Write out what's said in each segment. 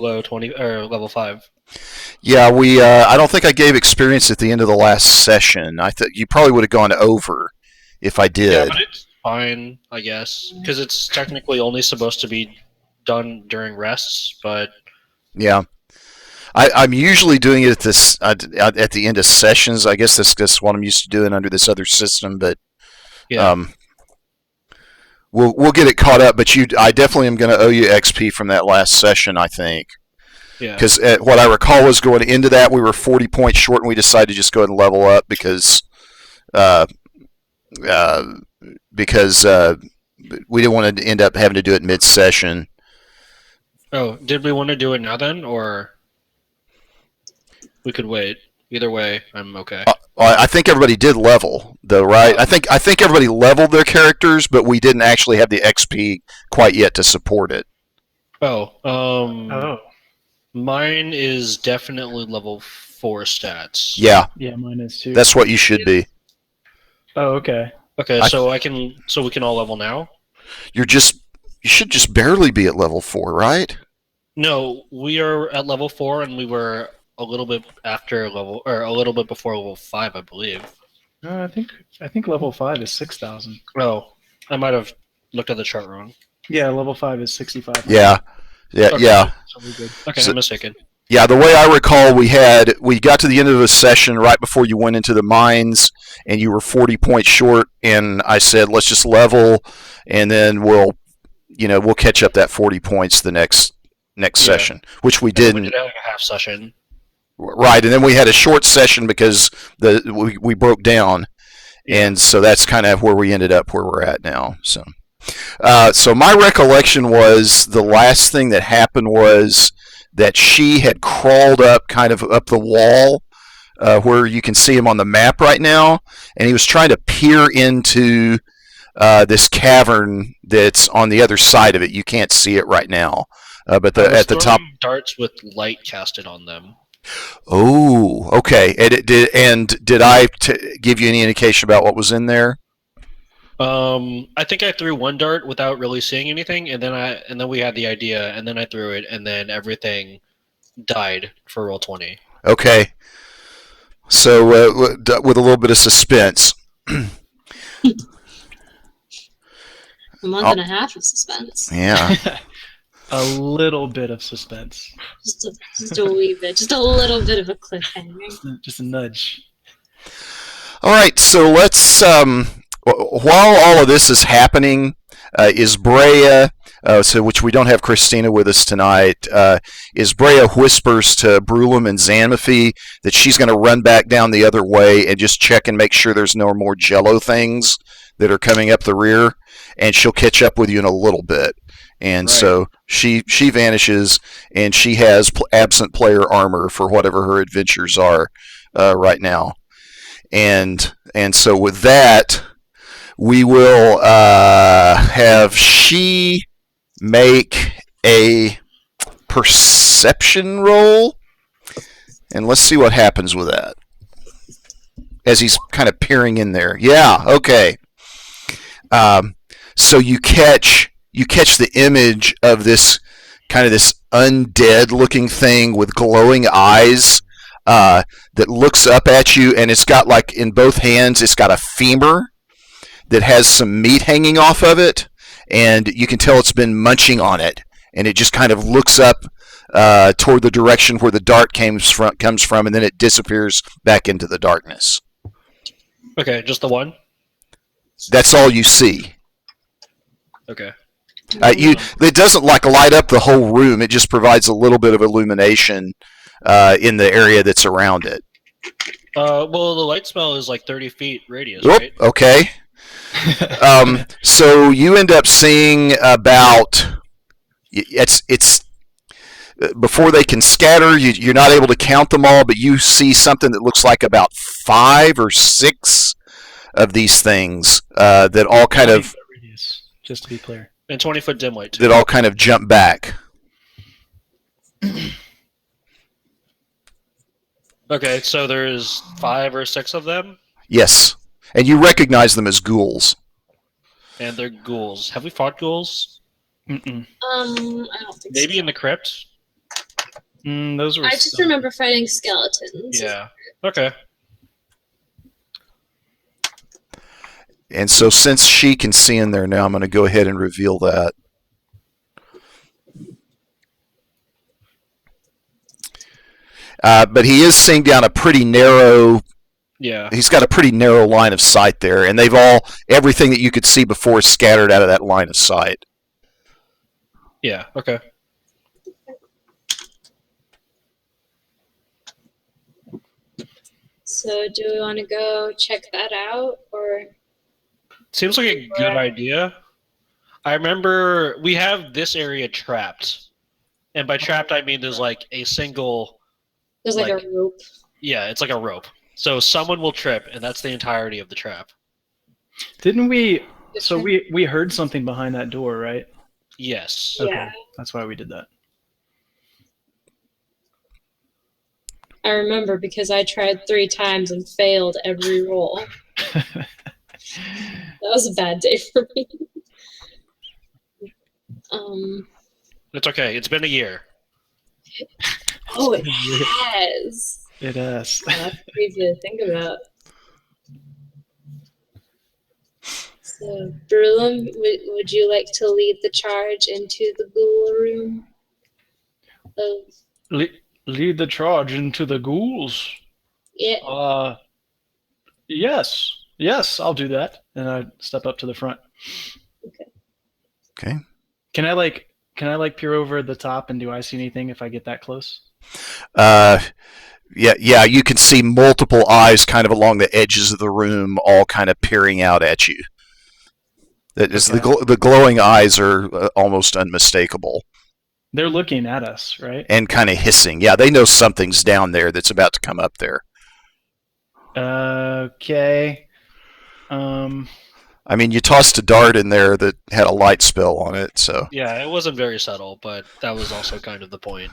below 20 or level 5. Yeah, we. I don't think I gave experience at the end of the last session. I thought you probably would have gone over if I Yeah, did. but it's fine, I guess, because it's technically only supposed to be done during rests. But Yeah, I'm usually doing it at the end of sessions. I guess that's just what I'm used to doing under this other system. But yeah, we'll get it caught up. But I definitely am going to owe you XP from that last session. I think. yeah, Because what I recall was going into that, we were 40 points short, and we decided to just go ahead and level up uh, uh, because we didn't want to end up having to do it mid-session. Oh, did we want to do it now then, or we could wait? Either way, I'm okay. I think everybody did level, though, right? I think everybody leveled their characters, but we didn't actually have the XP quite yet to support it. Oh. Mine is definitely level 4 stats. Yeah, mine is too. that's what you should be. Oh, okay. Okay, so we can all level now? You should just barely be at level 4, right? No, we are at level 4, and we were a little bit a little bit before level 5, I believe. I think level 5 is 6,000. Oh, I might have looked at the chart wrong. Yeah, level 5 is 65. Yeah. Okay. Yeah. So we're good. Okay, So- I'm mistaken. Yeah, the way I recall, we got to the end of the session right before you went into the mines, and you were 40 points short. And I said, let's just level, and then we'll catch up that 40 points the next session, which we didn't. We did like a half session. Right, and then we had a short session because we broke down, and so that's kind of where we ended up where we're at now. So my recollection was the last thing that happened was that she had crawled up kind of up the wall where you can see him on the map right now, and he was trying to peer into this cavern that's on the other side of it. You can't see it right now, but at the top. Darts with light casted on them. Oh, okay. And did I give you any indication about what was in there? I think I threw one dart without really seeing anything, and then we had the idea, and then I threw it, and then everything died for roll 20. Okay. So with a little bit of suspense. A month and a half of suspense. Yeah. A little bit of suspense. Just a wee bit. Just a little bit of a cliffhanger. Just a nudge. All right. So let's. While all of this is happening, is Brea, which we don't have Christina with us tonight, is Brea whispers to Brulum and Zanmaphi that she's going to run back down the other way and just check and make sure there's no more jello things that are coming up the rear, and she'll catch up with you in a little bit. And Right. So she vanishes, and she has absent player armor for whatever her adventures are right now. And so with that, we will have she make a perception roll, and let's see what happens with that as he's kind of peering in there. Yeah, okay. So you catch the image of this kind of this undead looking thing with glowing eyes that looks up at you, and it's got, like, in both hands, it's got a femur that has some meat hanging off of it, and you can tell it's been munching on it, and it just kind of looks up toward the direction where the dart comes from, and then it disappears back into the darkness. Okay, just the one? That's all you see. Okay. It doesn't like light up the whole room. It just provides a little bit of illumination in the area that's around it. Well, the light spell is like 30 feet radius, Oop, right? okay. So you end up seeing about it's before they can scatter. You're not able to count them all, but you see something that looks like about 5 or 6 of these things that all kind of Radius, just to be clear. And 20-foot dim light, too. that all kind of jump back. Okay, so there's 5 or 6 of them, Yes, and you recognize them as ghouls. and they're ghouls. Have we fought ghouls? Mm-mm. I don't think Maybe so. in the crypt? Those were. I just remember fighting skeletons. Yeah. Okay. And so since she can see in there now, I'm going to go ahead and reveal that. But he is seeing down a pretty narrow. Yeah. He's got a pretty narrow line of sight there, and everything that you could see before is scattered out of that line of sight. Yeah. Okay. So do we want to go check that out, or? Seems like a good idea. I remember we have this area trapped, and by trapped I mean there's like a single. There's like a rope. Yeah, it's like a rope. So someone will trip, and that's the entirety of the trap. Didn't we? So we heard something behind that door, right? Yes. Yeah. Okay, that's why we did that. I remember because I tried 3 times and failed every roll. That was a bad day for me. It's okay. It's been a year. Oh, it has. It has. That's crazy to think about. So, Brulum, would you like to lead the charge into the ghoul room? Lead the charge into the ghouls. Yeah. Yes, I'll do that. And I step up to the front. Okay. Can I peer over the top, and do I see anything if I get that close? Yeah, you can see multiple eyes kind of along the edges of the room, all kind of peering out at you. That is, the glowing eyes are almost unmistakable. They're looking at us, right? And kind of hissing. Yeah, they know something's down there that's about to come up there. Okay. I mean, you tossed a dart in there that had a light spell on it, so. Yeah, it wasn't very subtle, but that was also kind of the point.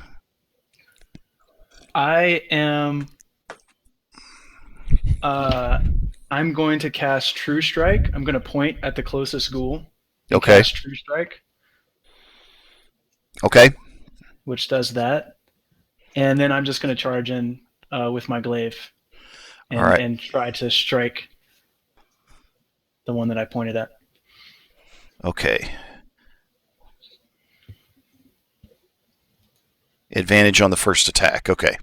I'm going to cast True Strike. I'm going to point at the closest ghoul. Okay. Cast True Strike. Okay. Which does that. And then I'm just going to charge in with my glaive and try to strike the one that I pointed at. Okay. Advantage on the first attack. Okay.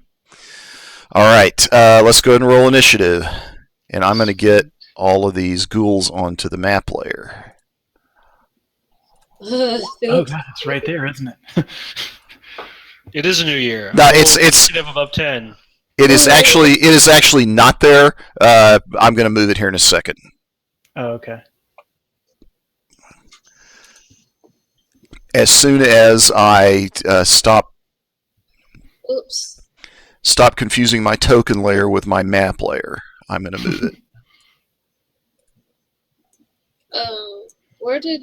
All right. Let's go ahead and roll initiative. And I'm going to get all of these ghouls onto the map layer. Oh god, it's right there, isn't it? It is a new year. No, it's initiative above 10. It is actually not there. I'm going to move it here in a second. Oh, okay. As soon as I stop confusing my token layer with my map layer, I'm going to move it. Where did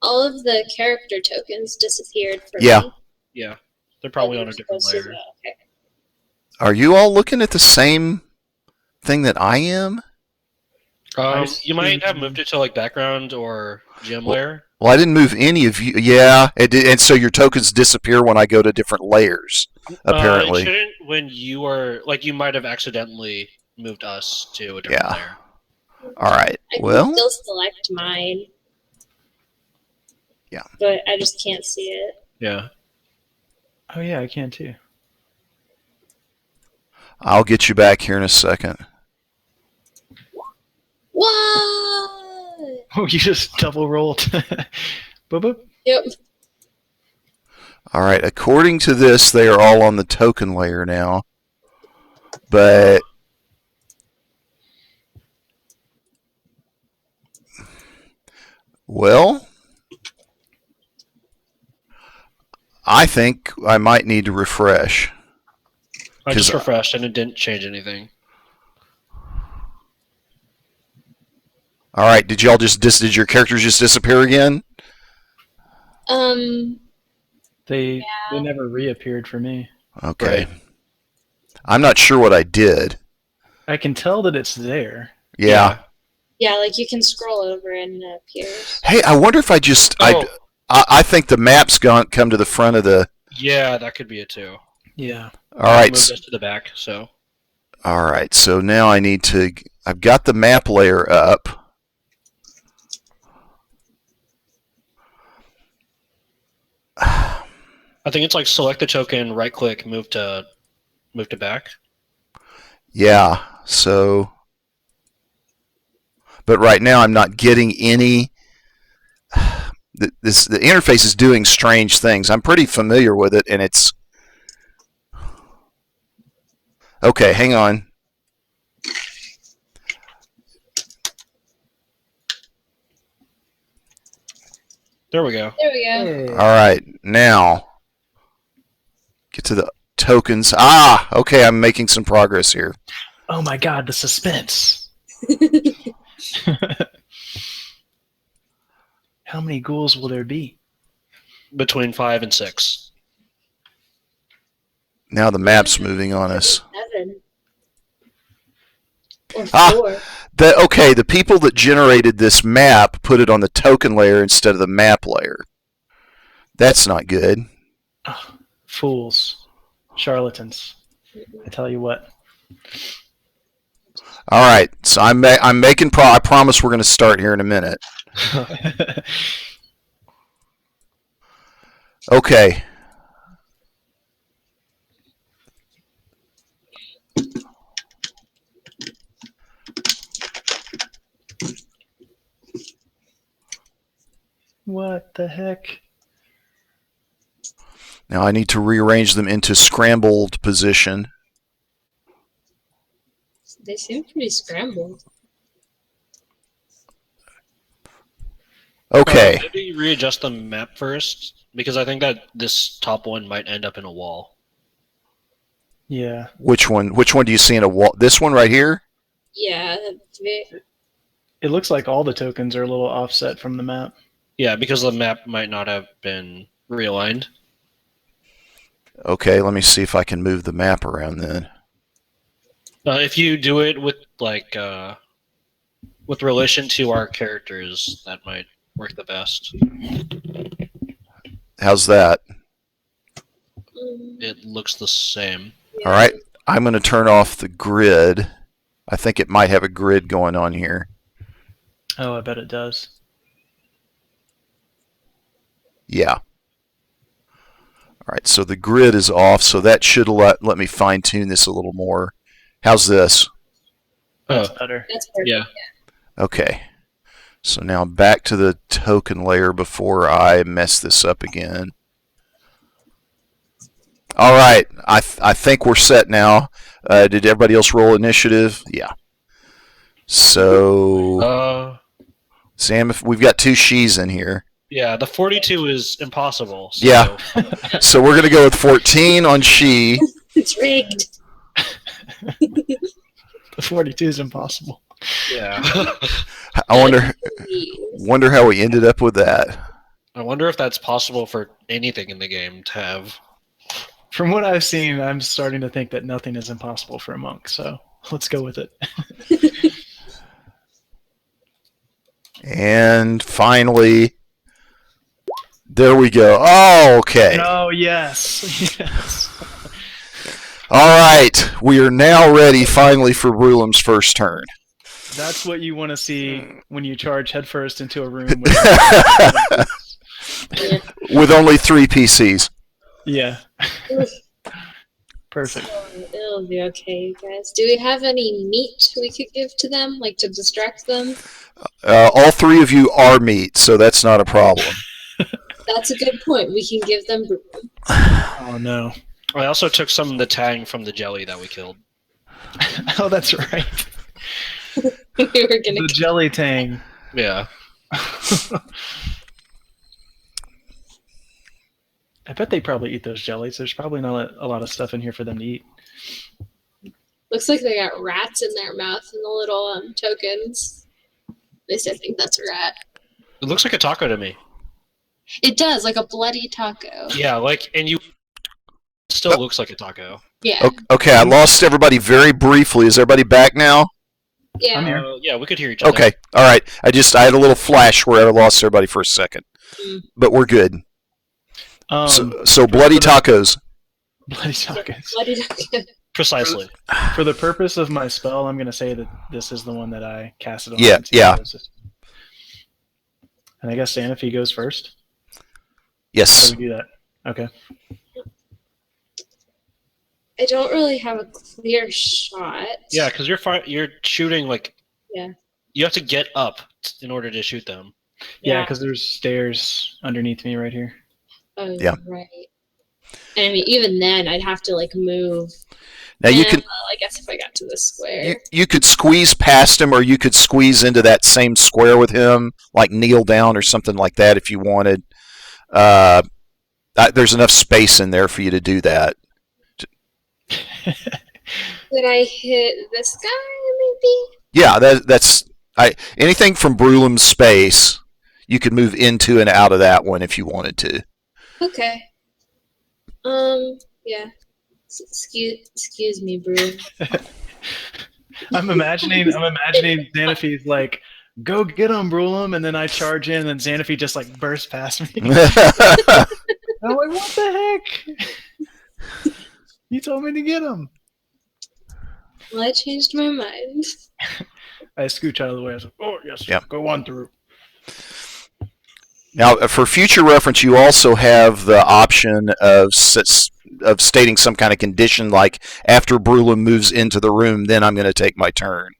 all of the character tokens disappeared from Yeah. me? Yeah. They're probably on a different layer. Okay. Are you all looking at the same thing that I am? You might have moved it to like background or gem layer. Well, I didn't move any of you. Yeah, and so your tokens disappear when I go to different layers, apparently. It shouldn't when you are, like, you might have accidentally moved us to a different layer. All right. I can Well, still select mine. Yeah. But I just can't see it. Yeah. Oh yeah, I can too. I'll get you back here in a second. What? Oh, you just double rolled. Boop, boop. Yep. All right. According to this, they are all on the token layer now. But well, I think I might need to refresh. I just refreshed and it didn't change anything. All right. Did did your characters just disappear again? They never reappeared for me. Okay. Right. I'm not sure what I did. I can tell that it's there. Yeah. Yeah, like you can scroll over and it appears. Hey, I wonder if I just I think the map's come to the front of the. Yeah, that could be it too. Yeah. All right. Move this to the back. So. All right. So now I need to. I've got the map layer up. I think it's like select the token, right click, move to back. Yeah. So, but right now I'm not getting any. The interface is doing strange things. I'm pretty familiar with it, and it's okay. Hang on. There we go. There we go. Hey. All right, now get to the tokens. Okay, I'm making some progress here. Oh my god, the suspense. How many ghouls will there be? Between 5 and 6. Now the map's moving on us. 7. Or 4. The people that generated this map put it on the token layer instead of the map layer. That's not good. Oh, fools. Charlatans. I tell you what. All right, so I'm making I promise we're going to start here in a minute. Okay. What the heck? Now I need to rearrange them into scrambled position. They seem pretty scrambled. Okay. Maybe readjust the map first, because I think that this top one might end up in a wall. Yeah. Which one? Which one do you see in a wall? This one right here? Yeah. It looks like all the tokens are a little offset from the map. Yeah, because the map might not have been realigned. Okay, let me see if I can move the map around then. If you do it with with relation to our characters, that might work the best. How's that? It looks the same. Yeah. All right, I'm going to turn off the grid. I think it might have a grid going on here. Oh, I bet it does. Yeah. All right, so the grid is off, so that should let me fine-tune this a little more. How's this? That's better. That's perfect. Yeah. Okay. So now back to the token layer before I mess this up again. All right, I think we're set now. Did everybody else roll initiative? Yeah. So, Sam, if we've got 2 she's in here. Yeah, the 42 is impossible. So. Yeah. So we're going to go with 14 on she. It's rigged. The 42 is impossible. Yeah. I wonder how we ended up with that. I wonder if that's possible for anything in the game to have. From what I've seen, I'm starting to think that nothing is impossible for a monk, so let's go with it. And finally, there we go. Oh, okay. Oh, yes. Yes. All right. We are now ready finally for Rulem's first turn. That's what you want to see when you charge headfirst into a room With only 3 PCs. Yeah. Perfect. It'll be okay, guys. Do we have any meat we could give to them, like to distract them? All 3 of you are meat, so that's not a problem. That's a good point. We can give them. Oh, no. I also took some of the tang from the jelly that we killed. Oh, that's right. We were gonna. The jelly tang. Yeah. I bet they probably eat those jellies. There's probably not a lot of stuff in here for them to eat. Looks like they got rats in their mouth and the little tokens. At least I think that's a rat. It looks like a taco to me. It does, like a bloody taco. Yeah, and you still looks like a taco. Yeah. Okay, I lost everybody very briefly. Is everybody back now? Yeah. I'm here. Yeah, we could hear each other. Okay, all right. I had a little flash where I lost everybody for a second. But we're good. So bloody tacos. Bloody tacos. Bloody taco. Precisely. For the purpose of my spell, I'm going to say that this is the one that I casted on. Yeah. And I guess Sanofi goes first. Yes. So we do that. Okay. I don't really have a clear shot. Yeah, because you're shooting like. Yeah. You have to get up in order to shoot them. Yeah, because there's stairs underneath me right here. Oh, Yeah. Right. And I mean, even then, I'd have to like move. Now you can. Well, I guess if I got to the square. You could squeeze past him, or you could squeeze into that same square with him, like kneel down or something like that if you wanted. There's enough space in there for you to do that. Did I hit this guy, maybe? Yeah, that's anything from Brulem's space. You could move into and out of that one if you wanted to. Okay. Yeah. Excuse me, Brew. I'm imagining Xanafi's like, go get him, Brulum, and then I charge in, and Xanafi just like bursts past me. I'm like, what the heck? You told me to get him. Well, I changed my mind. I scooch out of the way. I was like, oh yes, Yep. Go on through. Now, for future reference, you also have the option of stating some kind of condition, like after Brulum moves into the room, then I'm going to take my turn.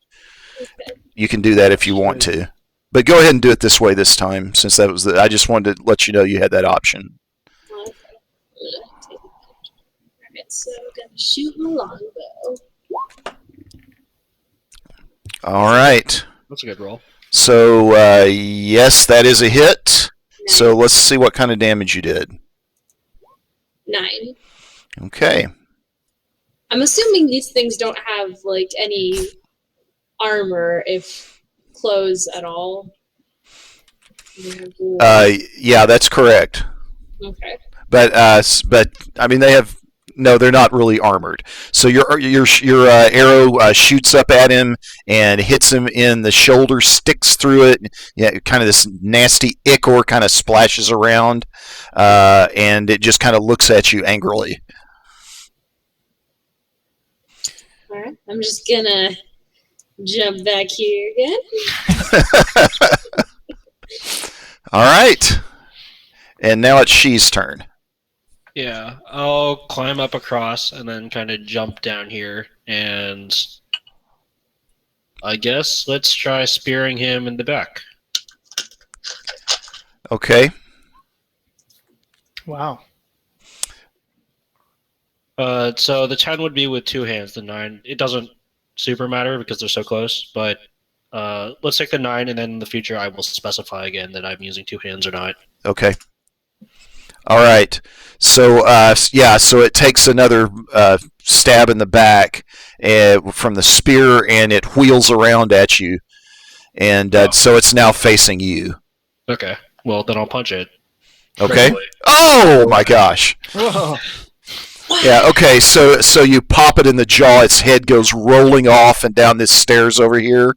Okay. You can do that if you want to, but go ahead and do it this way this time, since that was I just wanted to let you know you had that option. Okay. Alright, so I'm gonna shoot my longbow. All right. That's a good roll. So yes, that is a hit. So let's see what kind of damage you did. 9. Okay. I'm assuming these things don't have like any armor, if clothes at all. Yeah, that's correct. Okay. But I mean, they're not really armored. So your arrow shoots up at him and hits him in the shoulder, sticks through it. Yeah, kind of this nasty ichor kind of splashes around, and it just kind of looks at you angrily. All right. I'm just gonna jump back here again. All right, and now it's She's turn. Yeah, I'll climb up across and then kind of jump down here, and I guess let's try spearing him in the back. Okay. Wow. So the 10 would be with 2 hands. The 9, it doesn't super matter because they're so close, but let's take the 9, and then in the future I will specify again that I'm using 2 hands or not. Okay. All right. So so it takes another stab in the back from the spear, and it wheels around at you, and so it's now facing you. Okay. Well, then I'll punch it. Okay. Oh my gosh. Whoa. Yeah. Okay. So you pop it in the jaw. Its head goes rolling off and down this stairs over here,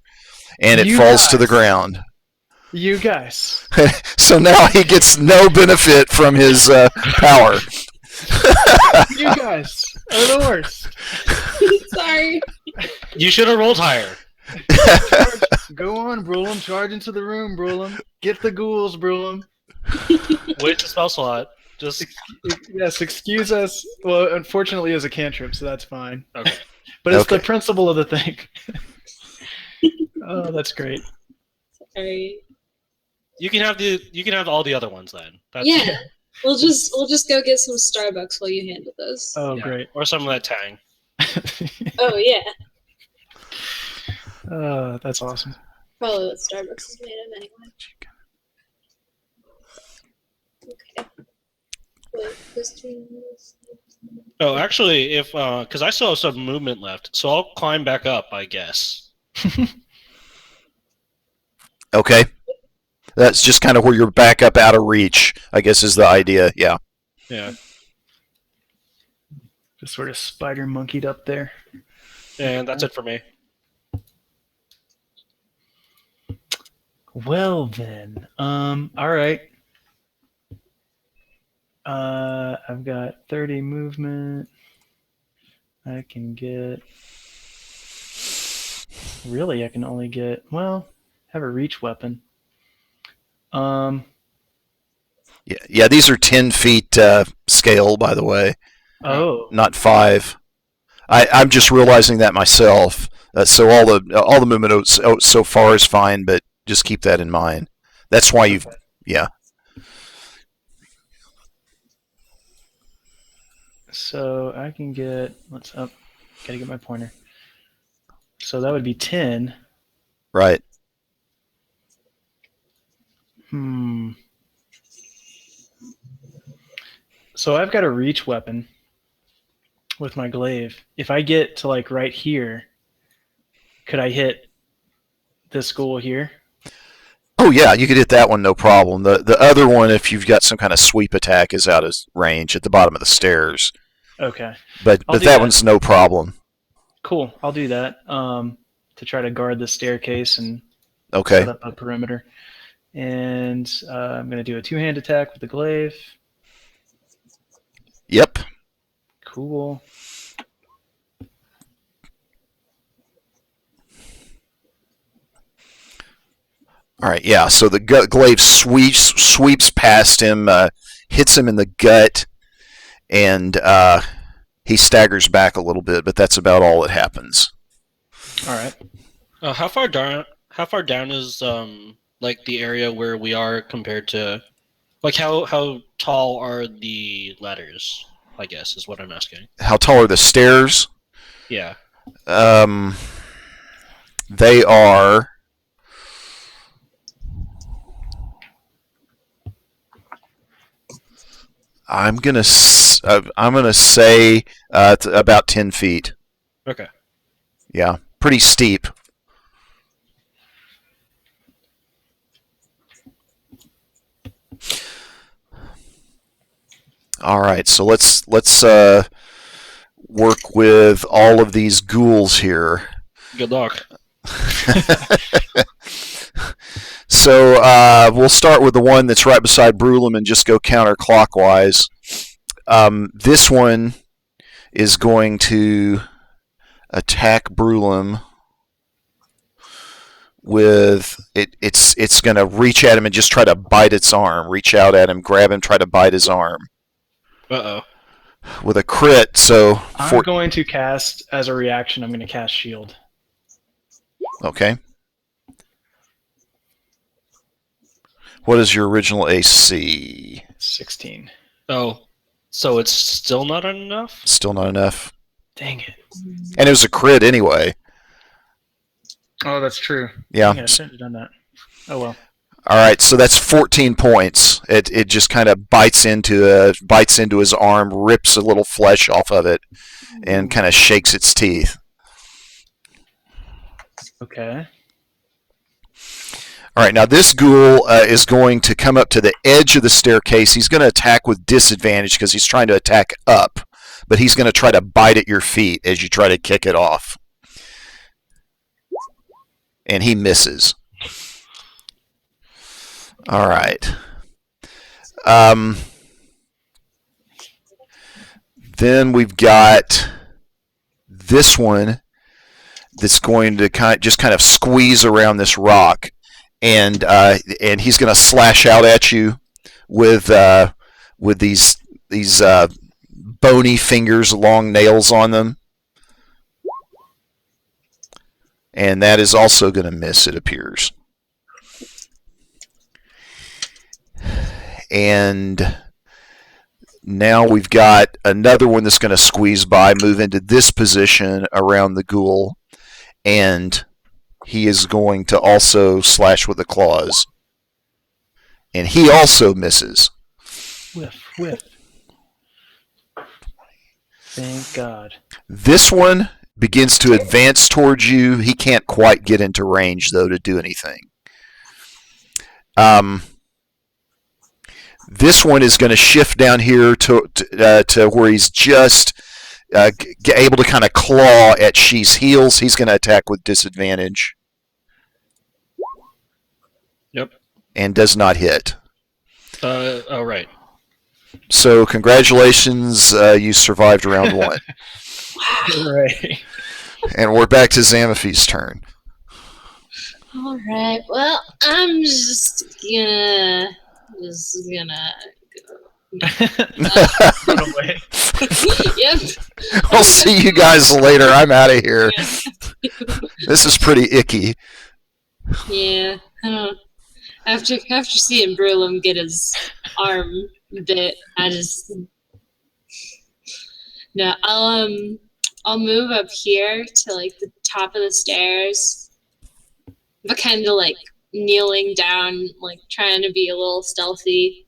and it falls to the ground. You guys. So now he gets no benefit from his power. You guys are the worst. Sorry. You should have rolled higher. Go on, Brulum. Charge into the room, Brulum. Get the ghouls, Brulum. Wait the spell slot. Just Yes, excuse us. Well, unfortunately, it's a cantrip, so that's fine. okay. But it's Okay. the principle of the thing. Oh, that's great. Sorry. You can have all the other ones then. That's, Yeah. We'll just go get some Starbucks while you handle those. Oh, yeah. great. Or some of that Tang. Oh yeah. That's awesome. Probably what Starbucks is made of anyway. Okay. Wait, who's doing this? Oh, actually, if because I still have some movement left, so I'll climb back up, I guess. Okay. That's just kind of where you're back up out of reach, I guess is the idea. Yeah. Yeah. Just sort of spider monkeyed up there. And that's it for me. Well then, all right. I've got 30 movement. I can get. Really, I can only get. Well, have a reach weapon. Yeah, these are 10 feet scale, by the way, Oh. not 5. I'm just realizing that myself. So all the movement so far is fine, but just keep that in mind. That's why you've yeah. So I can get. Let's up. Gotta get my pointer. So that would be 10. Right. So I've got a reach weapon with my glaive. If I get to like right here, could I hit this ghoul here? Oh yeah, you could hit that one no problem. The other one, if you've got some kind of sweep attack, is out of range at the bottom of the stairs. Okay. But that one's no problem. Cool. I'll do that to try to guard the staircase and Okay. set up a perimeter. And I'm going to do a 2-hand attack with the glaive. Yep. Cool. All right, yeah. So the glaive sweeps past him, hits him in the gut, and he staggers back a little bit. But that's about all that happens. All right. How far down? How far down is like the area where we are compared to, like how tall are the ladders? I guess is what I'm asking. How tall are the stairs? Yeah. They are. I'm gonna say about 10 feet. Okay. Yeah, pretty steep. All right, so let's work with all of these ghouls here. Good luck. So we'll start with the one that's right beside Brulum and just go counterclockwise. This one is going to attack Brulum with it's going to reach at him and just try to bite its arm. Reach out at him, grab him, try to bite his arm. Uh-oh. With a crit, so I'm going to cast as a reaction. I'm going to cast shield. Okay. What is your original AC? 16. Oh, so it's still not enough? Still not enough. Dang it. And it was a crit anyway. Oh, that's true. Yeah. I shouldn't have done that. Oh well. All right, so that's 14 points. It just kind of bites into his arm, rips a little flesh off of it, and kind of shakes its teeth. Okay. All right, now this ghoul is going to come up to the edge of the staircase. He's going to attack with disadvantage because he's trying to attack up, but he's going to try to bite at your feet as you try to kick it off. And he misses. All right. Then we've got this one that's going to just kind of squeeze around this rock, and he's going to slash out at you with these bony fingers, long nails on them, and that is also going to miss. It appears. And now we've got another one that's going to squeeze by, move into this position around the ghoul, and he is going to also slash with the claws. And he also misses. Whiff. Thank God. This one begins to advance towards you. He can't quite get into range, though, to do anything. This one is going to shift down here to where he's just able to kind of claw at Shee's heels. He's going to attack with disadvantage. Yep. And does not hit. Oh, right. So congratulations, you survived round one. Right. And we're back to Zamafy's turn. All right. Well, I'm just gonna Run away. yep. I'll see you guys later. I'm out of here. This is pretty icky. Yeah. I don't. After seeing Brulum get his arm bit, I just no. I'll move up here to like the top of the stairs, but kind of like kneeling down, like trying to be a little stealthy.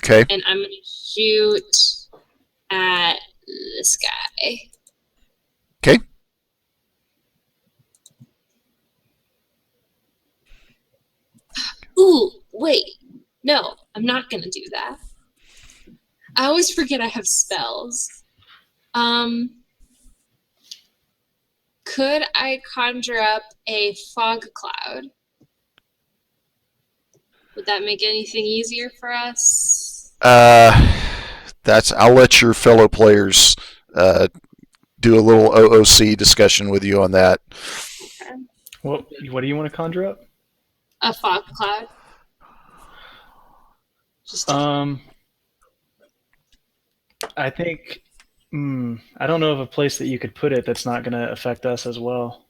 Okay. And I'm gonna shoot at this guy. Okay. Ooh, wait. No, I'm not gonna do that. I always forget I have spells. Could I conjure up a fog cloud? Would that make anything easier for us? I'll let your fellow players do a little OOC discussion with you on that. Okay. What do you want to conjure up? A fog cloud. Just I think I don't know of a place that you could put it that's not going to affect us as well.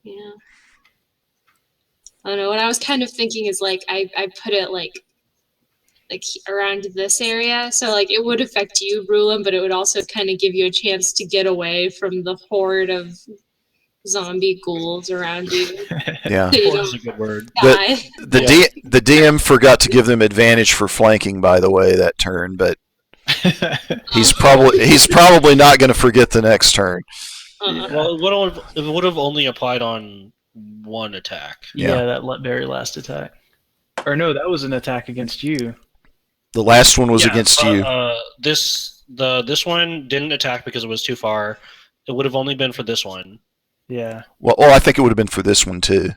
yeah. I don't know. What I was kind of thinking is like I put it like around this area, so like it would affect you, Brulum, but it would also kind of give you a chance to get away from the horde of zombie ghouls around you. Yeah. So you That's don't a good word. die. The DM forgot to give them advantage for flanking, by the way, that turn, but he's probably not going to forget the next turn. Well, it would have only applied on one attack. Yeah, that very last attack. Or no, that was an attack against you. The last one was against you. This one didn't attack because it was too far. It would have only been for this one. Yeah. Well, I think it would have been for this one too.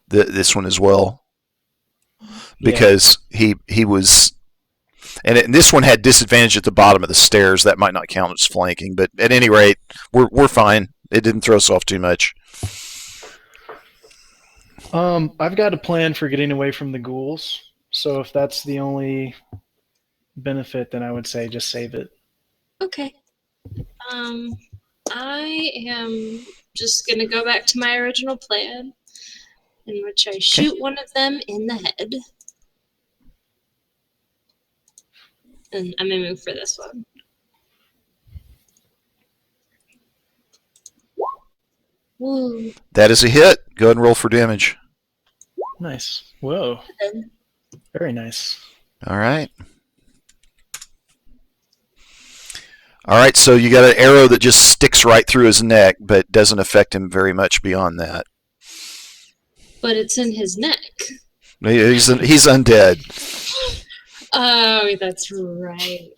This one as well, because he was, and this one had disadvantage at the bottom of the stairs. That might not count as flanking, but at any rate, we're fine. It didn't throw us off too much. I've got a plan for getting away from the ghouls. So if that's the only benefit, then I would say just save it. Okay. I am just gonna go back to my original plan, in which I shoot one of them in the head. And I'm gonna move for this one. Woo. That is a hit. Go ahead and roll for damage. Nice. Whoa. Very nice. All right. All right, so you got an arrow that just sticks right through his neck, but doesn't affect him very much beyond that. But it's in his neck. He's undead. Oh, that's right.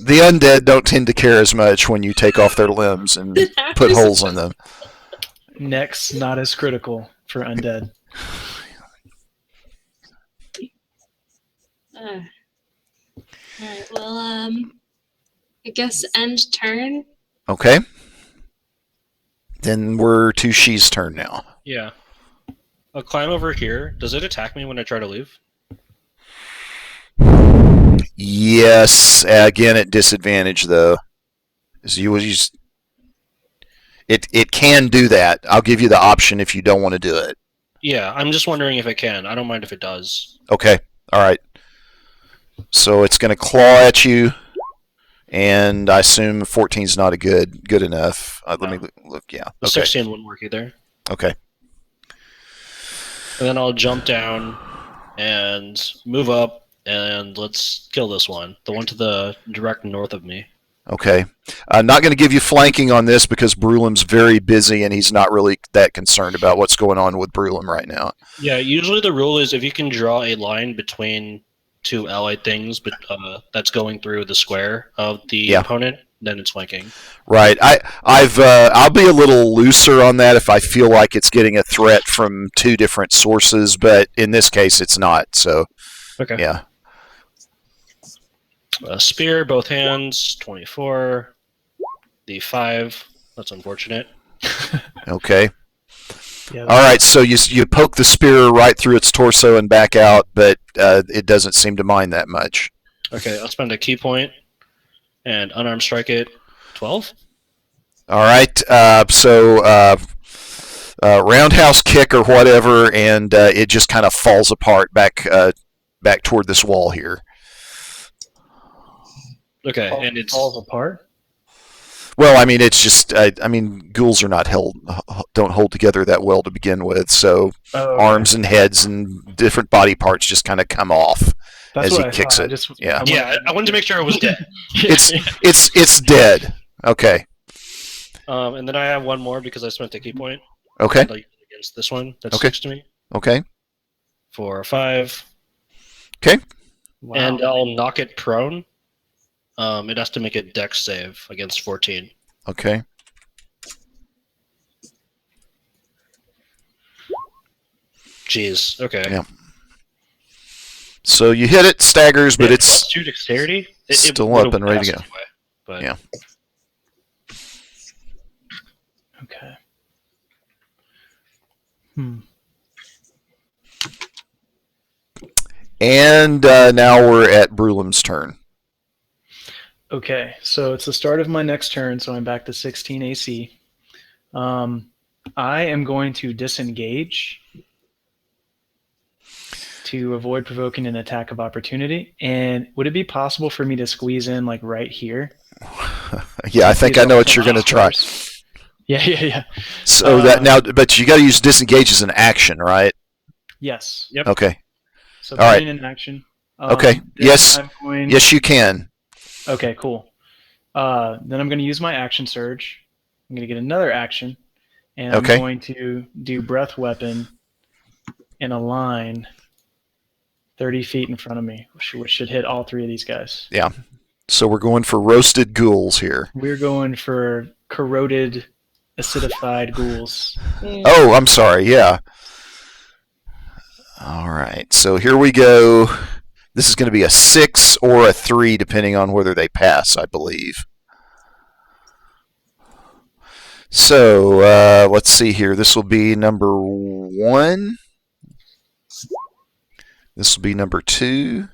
The undead don't tend to care as much when you take off their limbs and put holes in them. Neck's not as critical for undead. Alright, well, I guess end turn. Okay. Then we're to She's turn now. Yeah. I'll climb over here. Does it attack me when I try to leave? Yes. Again, at disadvantage, though. It can do that. I'll give you the option if you don't want to do it. Yeah, I'm just wondering if it can. I don't mind if it does. Okay. All right. So it's going to claw at you, and I assume 14 is not a good enough. Let me look. Yeah. The Okay. 16 wouldn't work either. Okay. And then I'll jump down and move up, and let's kill this one. The one to the direct north of me. Okay. I'm not going to give you flanking on this because Brulum's very busy, and he's not really that concerned about what's going on with Brulum right now. Yeah, usually the rule is if you can draw a line between two allied things, but that's going through the square of the opponent, then it's flanking. Right. I'll be a little looser on that if I feel like it's getting a threat from two different sources, but in this case, it's not. So, Okay. Yeah. Spear, both hands, 24. The 5. That's unfortunate. Okay. Yeah, All right, so you poke the spear right through its torso and back out, but it doesn't seem to mind that much. Okay, I'll spend a key point and unarmed strike it. 12. All right, so roundhouse kick or whatever, and it just kind of falls apart back toward this wall here. Okay, and it falls apart. Well, I mean, it's just, ghouls are don't hold together that well to begin with, so arms and heads and different body parts just kind of come off as he kicks it. I wanted to make sure it was dead. It's dead. Okay. And then I have one more because I spent a key point. Okay. Against this one that sticks to me. Okay. 4 or 5. Okay. Wow. And I'll knock it prone. It has to make a dex save against 14. Okay. Jeez. Okay. Yeah. So you hit it, staggers, but it's +2 dexterity. Still up and ready to go. Anyway, but yeah. Okay. And now we're at Brulim's turn. Okay, so it's the start of my next turn, so I'm back to 16 AC. I am going to disengage to avoid provoking an attack of opportunity. And would it be possible for me to squeeze in like right here? Yeah, I think I know what you're going to try. Yeah. So that now, but you got to use disengage as an action, right? Yes. Yep. Okay. So all right. in action. Okay. Yes. Yes, you can. Okay. Cool. Then I'm going to use my action surge. I'm going to get another action, and I'm going to do breath weapon in a line 30 feet in front of me, which should hit all 3 of these guys. Yeah. So we're going for roasted ghouls here. We're going for corroded, acidified ghouls. Oh, I'm sorry. Yeah. All right. So here we go. This is going to be a 6 or a 3, depending on whether they pass, I believe. So let's see here. This will be number 1. This will be number 2.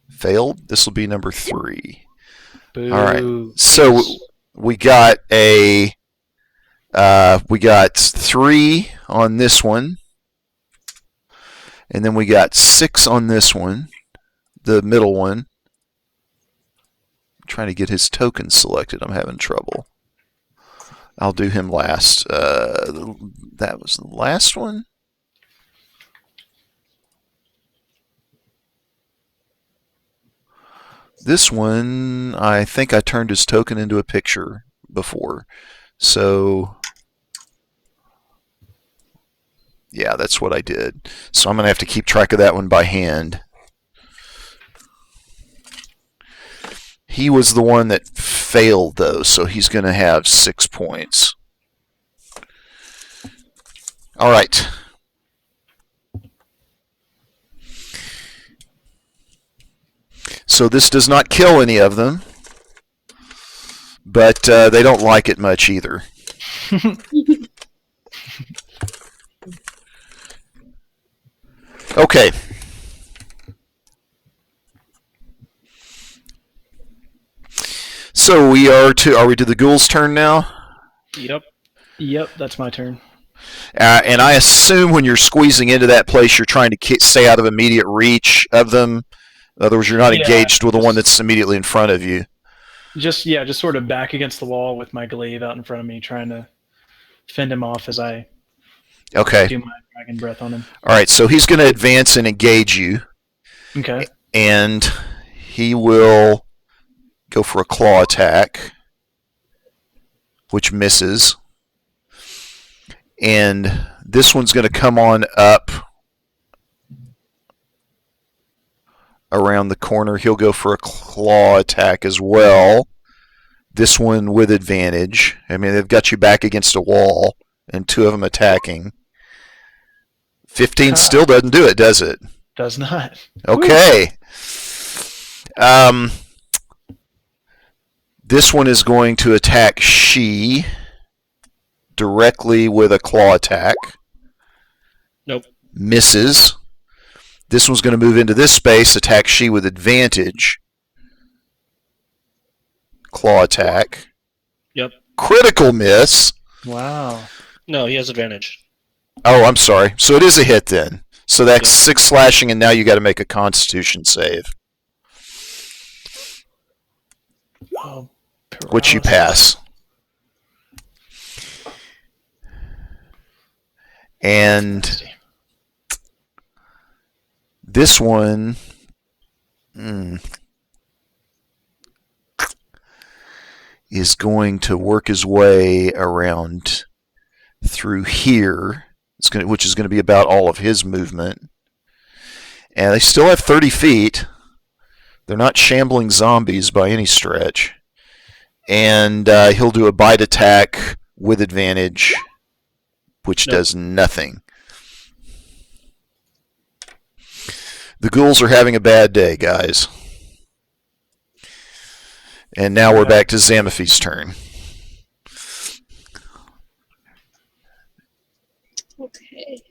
Failed. This will be number 3. Boo. All right. So we got we got 3 on this one, and then we got 6 on this one, the middle one. I'm trying to get his token selected. I'm having trouble. I'll do him last. That was the last one. This one, I think I turned his token into a picture before. So, yeah, that's what I did. So I'm going to have to keep track of that one by hand. He was the one that failed, though, so he's going to have 6 points. All right. So this does not kill any of them, but they don't like it much either. Okay. So are we to the ghoul's turn now? Yep, that's my turn. And I assume when you're squeezing into that place, you're trying to stay out of immediate reach of them. In other words, you're not engaged with the one that's immediately in front of you. Just sort of back against the wall with my glaive out in front of me, trying to fend him off as I do my dragon breath on him. All right, so he's going to advance and engage you. Okay. And he will go for a claw attack, which misses. And this one's going to come on up around the corner. He'll go for a claw attack as well. This one with advantage. I mean, they've got you back against a wall, and 2 of them attacking. 15 still doesn't do it, does it? Does not. Okay. Um, this one is going to attack she directly with a claw attack. Nope. Misses. This one's going to move into this space, attack she with advantage. Claw attack. Yep. Critical miss. Wow. No, he has advantage. Oh, I'm sorry. So it is a hit then. So that's Yep. 6 slashing, and now you got to make a Constitution save, Oh, which you paralysis. pass. And this one is going to work his way around through here, which is going to be about all of his movement. And they still have 30 feet. They're not shambling zombies by any stretch. And he'll do a bite attack with advantage, which does nothing. The ghouls are having a bad day, guys. And now we're back to Zamafy's turn. Okay.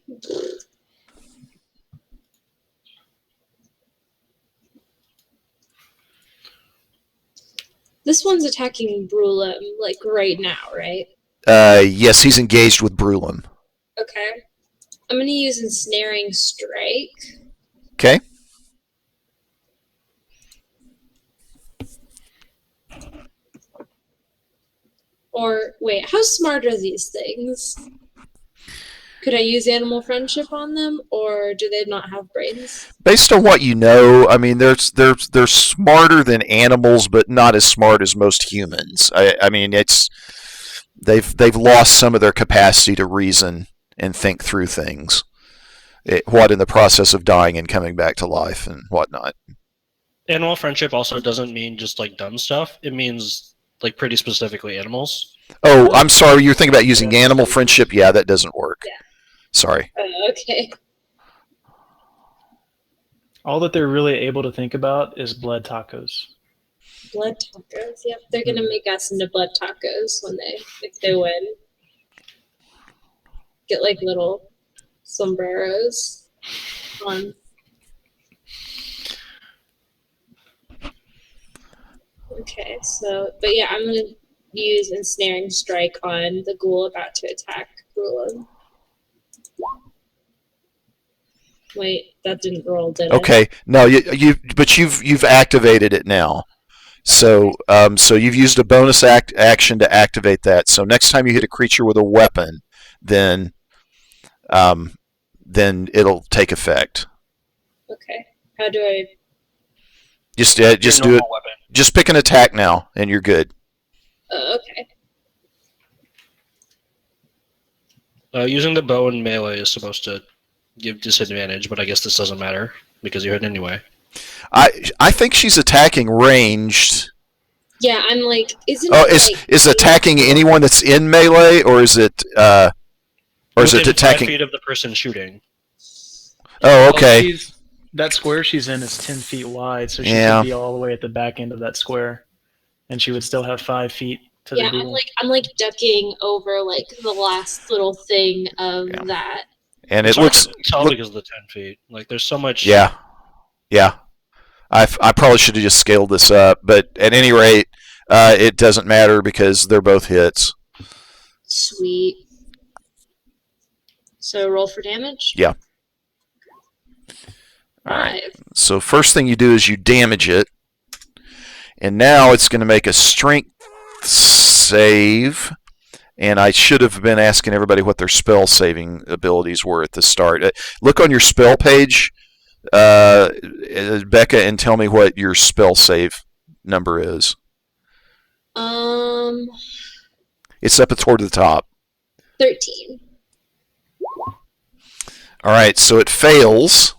This one's attacking Brulum, like right now, right? Yes, he's engaged with Brulum. Okay. I'm gonna use Ensnaring Strike. Okay. Or, wait, how smart are these things? Could I use Animal Friendship on them, or do they not have brains? Based on what you know, I mean, they're smarter than animals, but not as smart as most humans. I mean, they've lost some of their capacity to reason and think through things. What in the process of dying and coming back to life and whatnot. Animal friendship also doesn't mean just like dumb stuff. It means like pretty specifically animals. Oh, I'm sorry. You're thinking about using animal friendship? Yeah, that doesn't work. Yeah. Sorry. Okay. All that they're really able to think about is blood tacos. Blood tacos. Yep, they're gonna make us into blood tacos if they win. Get like little sombreros on. Okay, but yeah, I'm gonna use Ensnaring Strike on the ghoul about to attack Brulum. Wait, that didn't roll, did it? Okay. No, but you've activated it now. So you've used a bonus action to activate that. So next time you hit a creature with a weapon, then it'll take effect. Okay. How do I? Just do it. Weapon. Just pick an attack now, and you're good. Okay. Using the bow and melee is supposed to give disadvantage, but I guess this doesn't matter because you hit anyway. I think she's attacking ranged. Yeah, I'm like, isn't Oh, it is attacking anyone that's in melee, or is it Within attacking 5 feet of the person shooting? Oh, okay. That square she's in is 10 feet wide, so she Yeah. could be all the way at the back end of that square, and she would still have 5 feet to the Yeah, ghoul. I'm like ducking over like the last little thing of that. And It's it hard looks to tell because of the 10 feet. Like there's so much. yeah. I probably should have just scaled this up, but at any rate, it doesn't matter because they're both hits. Sweet. So roll for damage? Yeah. All right. 5. So first thing you do is you damage it, and now it's going to make a strength save. And I should have been asking everybody what their spell saving abilities were at the start. Look on your spell page, Becca, and tell me what your spell save number is. It's up toward the top. 13. All right, so it fails.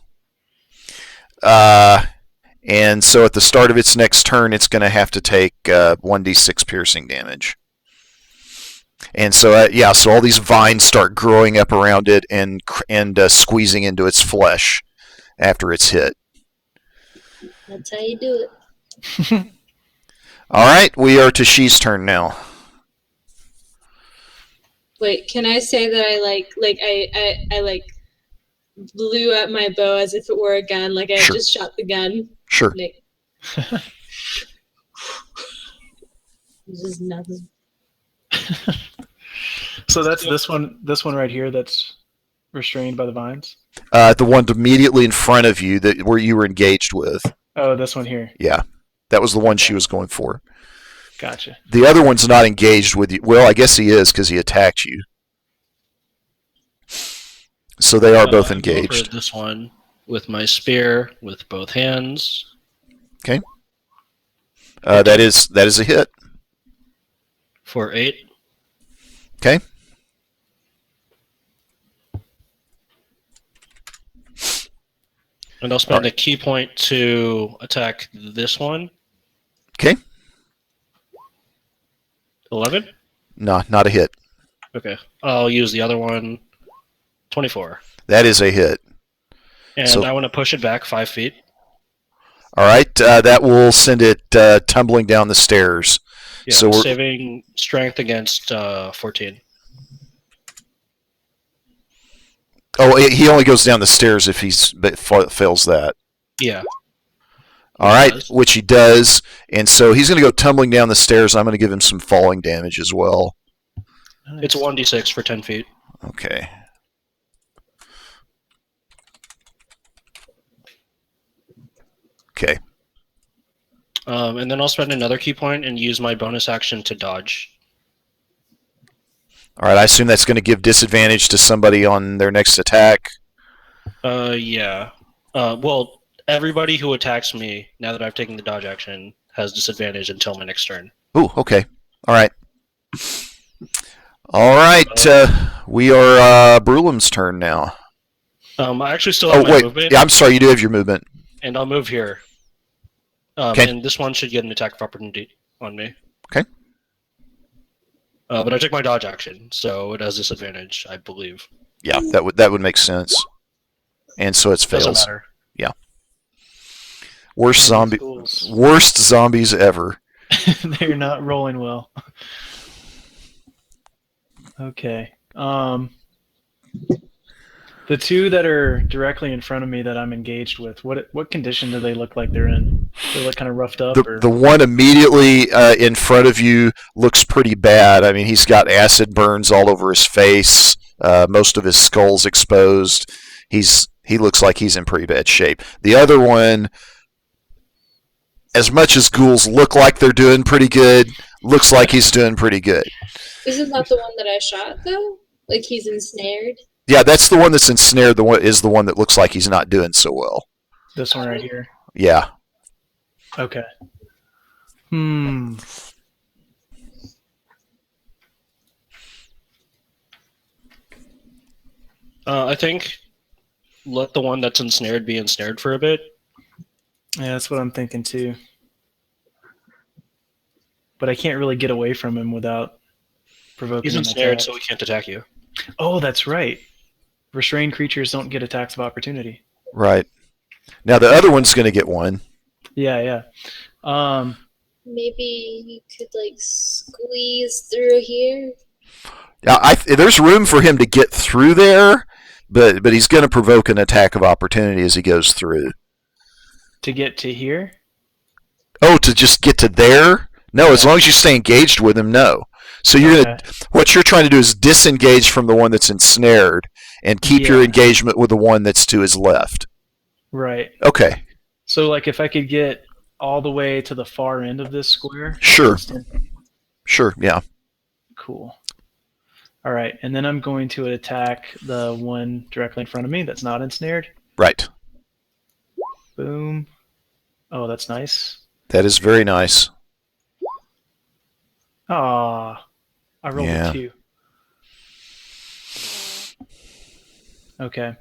And so at the start of its next turn, it's going to have to take 1d6 piercing damage. And so, so all these vines start growing up around it and squeezing into its flesh after it's hit. That's how you do it. All right, we are to She's turn now. Wait, can I say that I blew up my bow as if it were a gun, like I Sure. just shot the gun? Sure. Like, this is nothing. So that's this one right here that's restrained by the vines? The one immediately in front of you that where you were engaged with. Oh, this one here. Yeah, that was the one she was going for. Gotcha. The other one's not engaged with you. Well, I guess he is because he attacked you. So they are both I'll go engaged. for this one with my spear with both hands. Okay. That is a hit. For 8. Okay. And I'll spend a key point to attack this one. Okay. 11? No, not a hit. Okay. I'll use the other one. 24. That is a hit. And So- I want to push it back 5 feet. All right, that will send it tumbling down the stairs. Yeah, So we're- saving strength against 14. Oh, he only goes down the stairs if fails that. Yeah. All right, does. which he does, and so he's going to go tumbling down the stairs. I'm going to give him some falling damage as well. It's 1d6 for 10 feet. Okay. Okay. And then I'll spend another key point and use my bonus action to dodge. All right, I assume that's going to give disadvantage to somebody on their next attack. Yeah. Well, everybody who attacks me, now that I've taken the dodge action, has disadvantage until my next turn. Ooh, okay. All right. All right, we are Brulem's turn now. I actually still Oh, have my wait. movement, Yeah, I'm sorry, you do have your movement. and I'll move here. Okay. And this one should get an attack of opportunity on me. Okay. But I took my dodge action, so it has disadvantage, I believe. Yeah, that would make sense. And so it's Doesn't fails. matter. Worst zombies ever. They're not rolling well. Okay. The two that are directly in front of me that I'm engaged with, what condition do they look like they're in? They look kind of roughed up? The one immediately in front of you looks pretty bad. I mean, he's got acid burns all over his face. Most of his skull's exposed. He looks like he's in pretty bad shape. The other one, as much as ghouls look like they're doing pretty good, looks like he's doing pretty good. Isn't that the one that I shot though? Like he's ensnared. Yeah, that's the one that's ensnared. The one is the one that looks like he's not doing so well. This one right here. Yeah. Okay. I think let the one that's ensnared be ensnared for a bit. Yeah, that's what I'm thinking too. But I can't really get away from him without provoking He's an ensnared, attack. so he can't attack you. Oh, that's right. Restrained creatures don't get attacks of opportunity. Right. Now the other one's going to get one. Yeah. Maybe you could like squeeze through here. Now, there's room for him to get through there, but he's going to provoke an attack of opportunity as he goes through. To get to here? Oh, to just get to there? No, as long as you stay engaged with him, no. So what you're trying to do is disengage from the one that's ensnared and keep your engagement with the one that's to his left. Right. Okay. So, like, if I could get all the way to the far end of this square? Sure. Sure, yeah. Cool. All right, and then I'm going to attack the one directly in front of me that's not ensnared. Right. Boom. Oh, that's nice. That is very nice. Ah, I rolled a 2. Okay.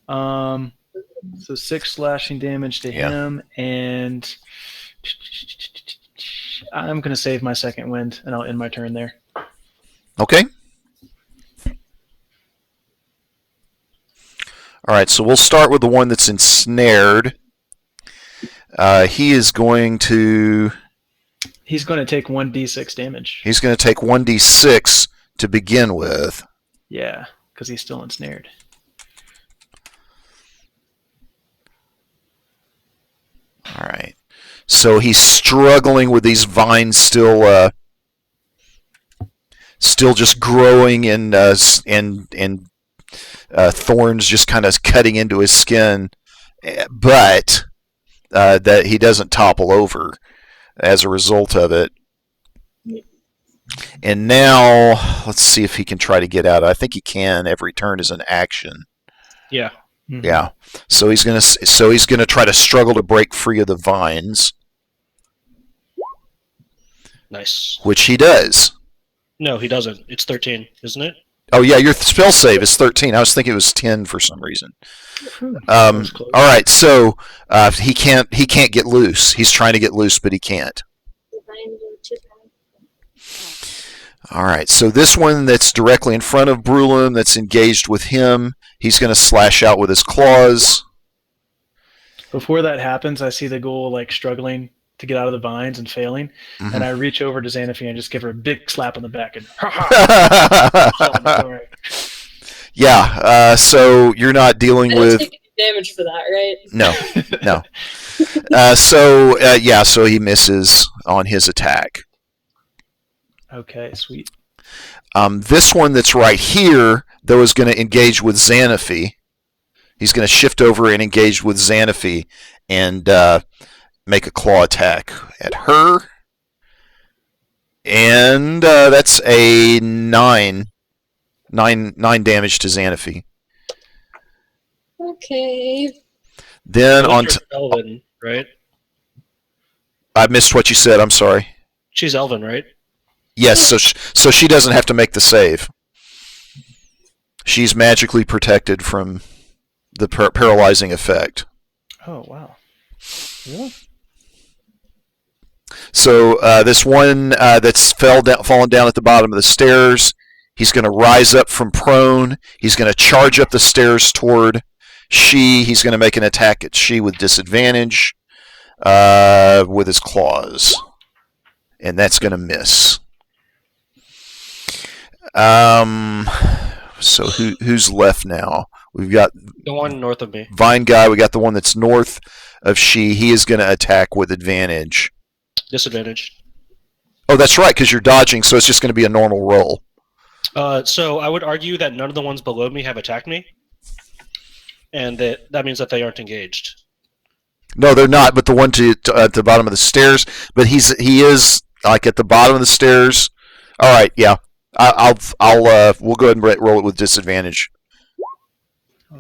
So 6 slashing damage to him, and I'm going to save my second wind, and I'll end my turn there. Okay. All right, so we'll start with the one that's ensnared. He is going to. He's going to take 1d6 damage. He's going to take 1d6 to begin with. Yeah, because he's still ensnared. All right. So he's struggling with these vines still just growing and thorns just kind of cutting into his skin, but that he doesn't topple over as a result of it. And now let's see if he can try to get out. I think he can. Every turn is an action. Yeah. Mhm. Yeah. So he's gonna try to struggle to break free of the vines, Nice. which he does. No, he doesn't. It's 13, isn't it? Oh yeah, your spell save is 13. I was thinking it was 10 for some reason. That was close. All right, so he can't get loose. He's trying to get loose, but he can't. All right, so this one that's directly in front of Brulum, that's engaged with him, he's going to slash out with his claws. Before that happens, I see the ghoul like struggling to get out of the vines and failing, Mhm. and I reach over to Xanafie and just give her a big slap on the back and ha. Yeah, so you're not dealing I don't with take any damage for that, right? no. So he misses on his attack. Okay, sweet. This one that's right here, though, is going to engage with Xanafie. He's going to shift over and engage with Xanafie and make a claw attack at her. And that's a 9 damage to Xanafie. Okay. Then on What's your Elven, right? I missed what you said. I'm sorry. She's Elven, right? Yes, so she doesn't have to make the save. She's magically protected from the paralyzing effect. Oh wow. Really? So this one that's fallen down at the bottom of the stairs, he's going to rise up from prone. He's going to charge up the stairs toward she. He's going to make an attack at she with disadvantage with his claws, and that's going to miss. So who's left now? We've got The one north of me. Vine Guy. We got the one that's north of she. He is going to attack with advantage. Disadvantage. Oh, that's right, because you're dodging, so it's just going to be a normal roll. So I would argue that none of the ones below me have attacked me, and that means that they aren't engaged. No, they're not. But the one at the bottom of the stairs. But he is like at the bottom of the stairs. All right, yeah. We'll go ahead and roll it with disadvantage,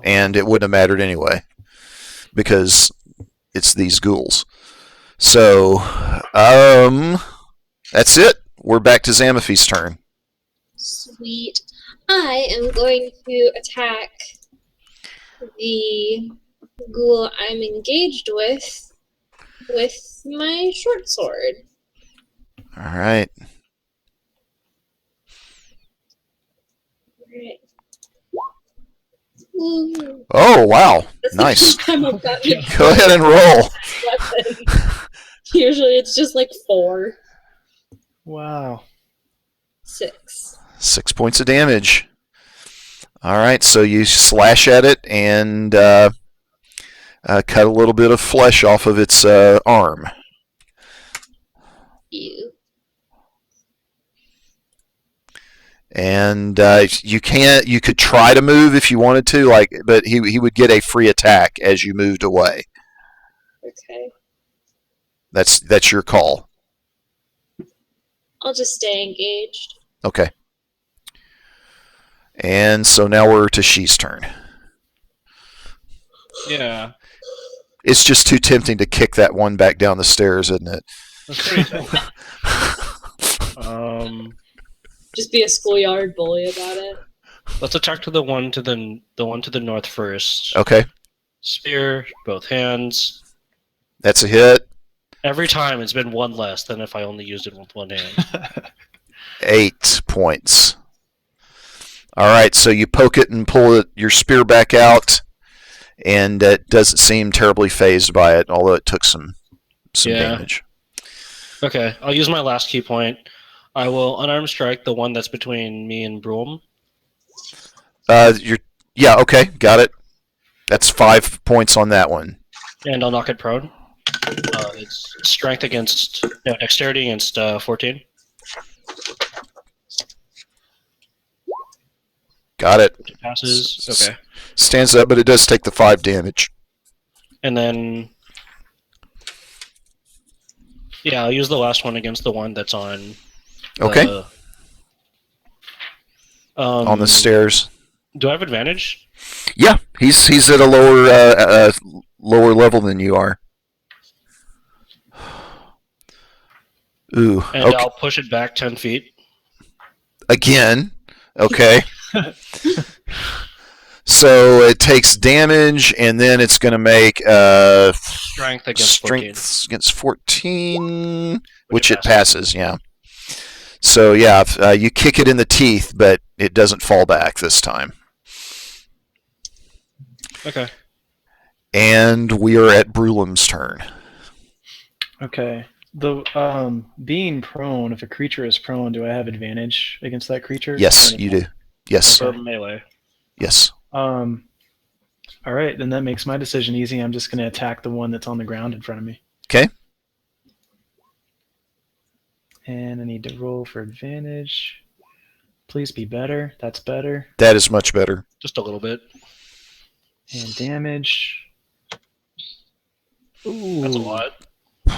and it wouldn't have mattered anyway because it's these ghouls. So, that's it. We're back to Xanafie's turn. Sweet. I am going to attack the ghoul I'm engaged with my short sword. All right. Alright. Ooh. Oh, wow. That's Nice. the first time I've gotten a Go ahead and roll. weapon. Usually it's just like 4. Wow. 6. 6 points of damage. All right, so you slash at it and cut a little bit of flesh off of its arm. Ew. And you could try to move if you wanted to, but he would get a free attack as you moved away. Okay. That's your call. I'll just stay engaged. Okay. And so now we're to she's turn. Yeah. It's just too tempting to kick that one back down the stairs, isn't it? That's pretty tough. Just be a schoolyard bully about it. Let's attack to the one to the north first. Okay. Spear, both hands. That's a hit. Every time it's been one less than if I only used it with one hand. 8 points. All right, so you poke it and pull your spear back out, and it doesn't seem terribly phased by it, although it took some some Yeah. damage. Okay, I'll use my last key point. I will unarmed strike the one that's between me and Broom, Yeah, okay, got it. That's 5 points on that one. and I'll knock it prone. It's strength against dexterity against 14. Got it. It passes. Okay, Stands up, but it does take the 5 damage. and then I'll use the last one against the one that's on. Okay. On the stairs. Do I have advantage? Yeah, he's at a lower level than you are. Ooh. And Okay. I'll push it back 10 feet. Again. Okay. So it takes damage, and then it's going to make Strength against 14. strength against 14, which it passes. Yeah. So yeah, you kick it in the teeth, but it doesn't fall back this time. Okay. And we are at Brulim's turn. Okay. The being prone, if a creature is prone, do I have advantage against that creature? Yes, you do. Yes. For melee. Yes. All right, then that makes my decision easy. I'm just going to attack the one that's on the ground in front of me. Okay. And I need to roll for advantage. Please be better. That's better. That is much better. Just a little bit. And damage. Ooh, That's a lot.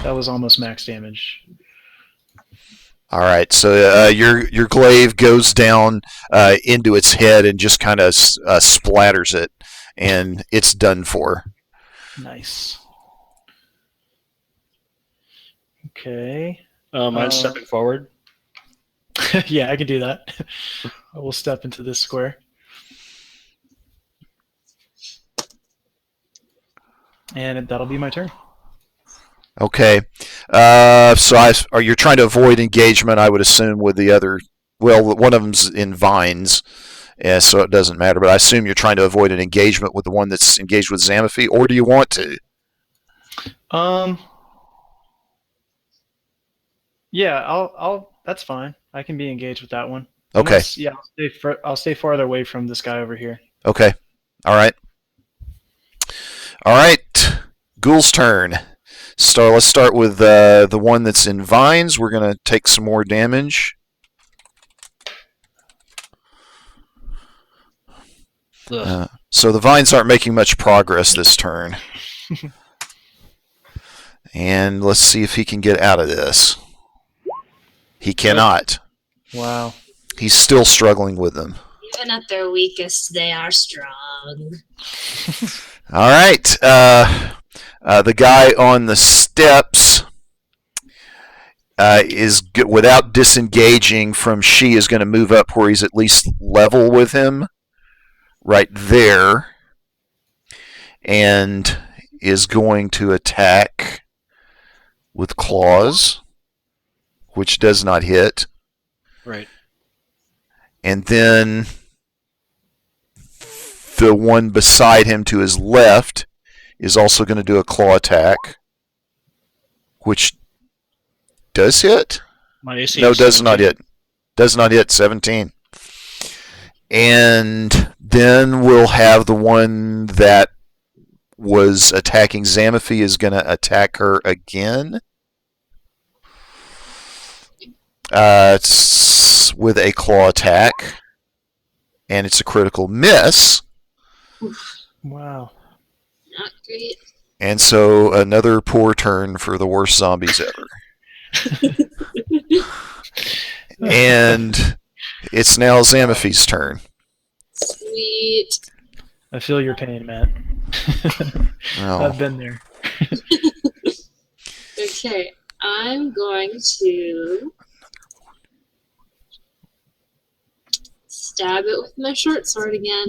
that was almost max damage. All right. So your glaive goes down into its head and just kind of splatters it, and it's done for. Nice. Okay. I'm stepping forward. Yeah, I can do that. I will step into this square. And that'll be my turn. Okay. So you're trying to avoid engagement, I would assume, with the other. Well, one of them's in vines, so it doesn't matter. But I assume you're trying to avoid an engagement with the one that's engaged with Xanaphi, or do you want to? Yeah, I'll. That's fine. I can be engaged with that one. Okay. Yeah, I'll stay farther away from this guy over here. Okay. All right. All right. Ghoul's turn. So let's start with the one that's in vines. We're going to take some more damage. So the vines aren't making much progress this turn. And let's see if he can get out of this. He cannot. Wow. He's still struggling with them. Even at their weakest, they are strong. All right. The guy on the steps without disengaging from She, is going to move up where he's at least level with him, right there, and is going to attack with claws, which does not hit. Right. And then the one beside him to his left is also going to do a claw attack, which does hit. My AC No, is does 17. not hit. Does not hit. 17. And then we'll have the one that was attacking Xanaphi is going to attack her again. It's with a claw attack, and it's a critical miss. Wow. Not great. And so another poor turn for the worst zombies ever. And it's now Xanaphi's turn. Sweet. I feel your pain, Matt. Oh. I've been there. Okay, I'm going to stab it with my short sword again.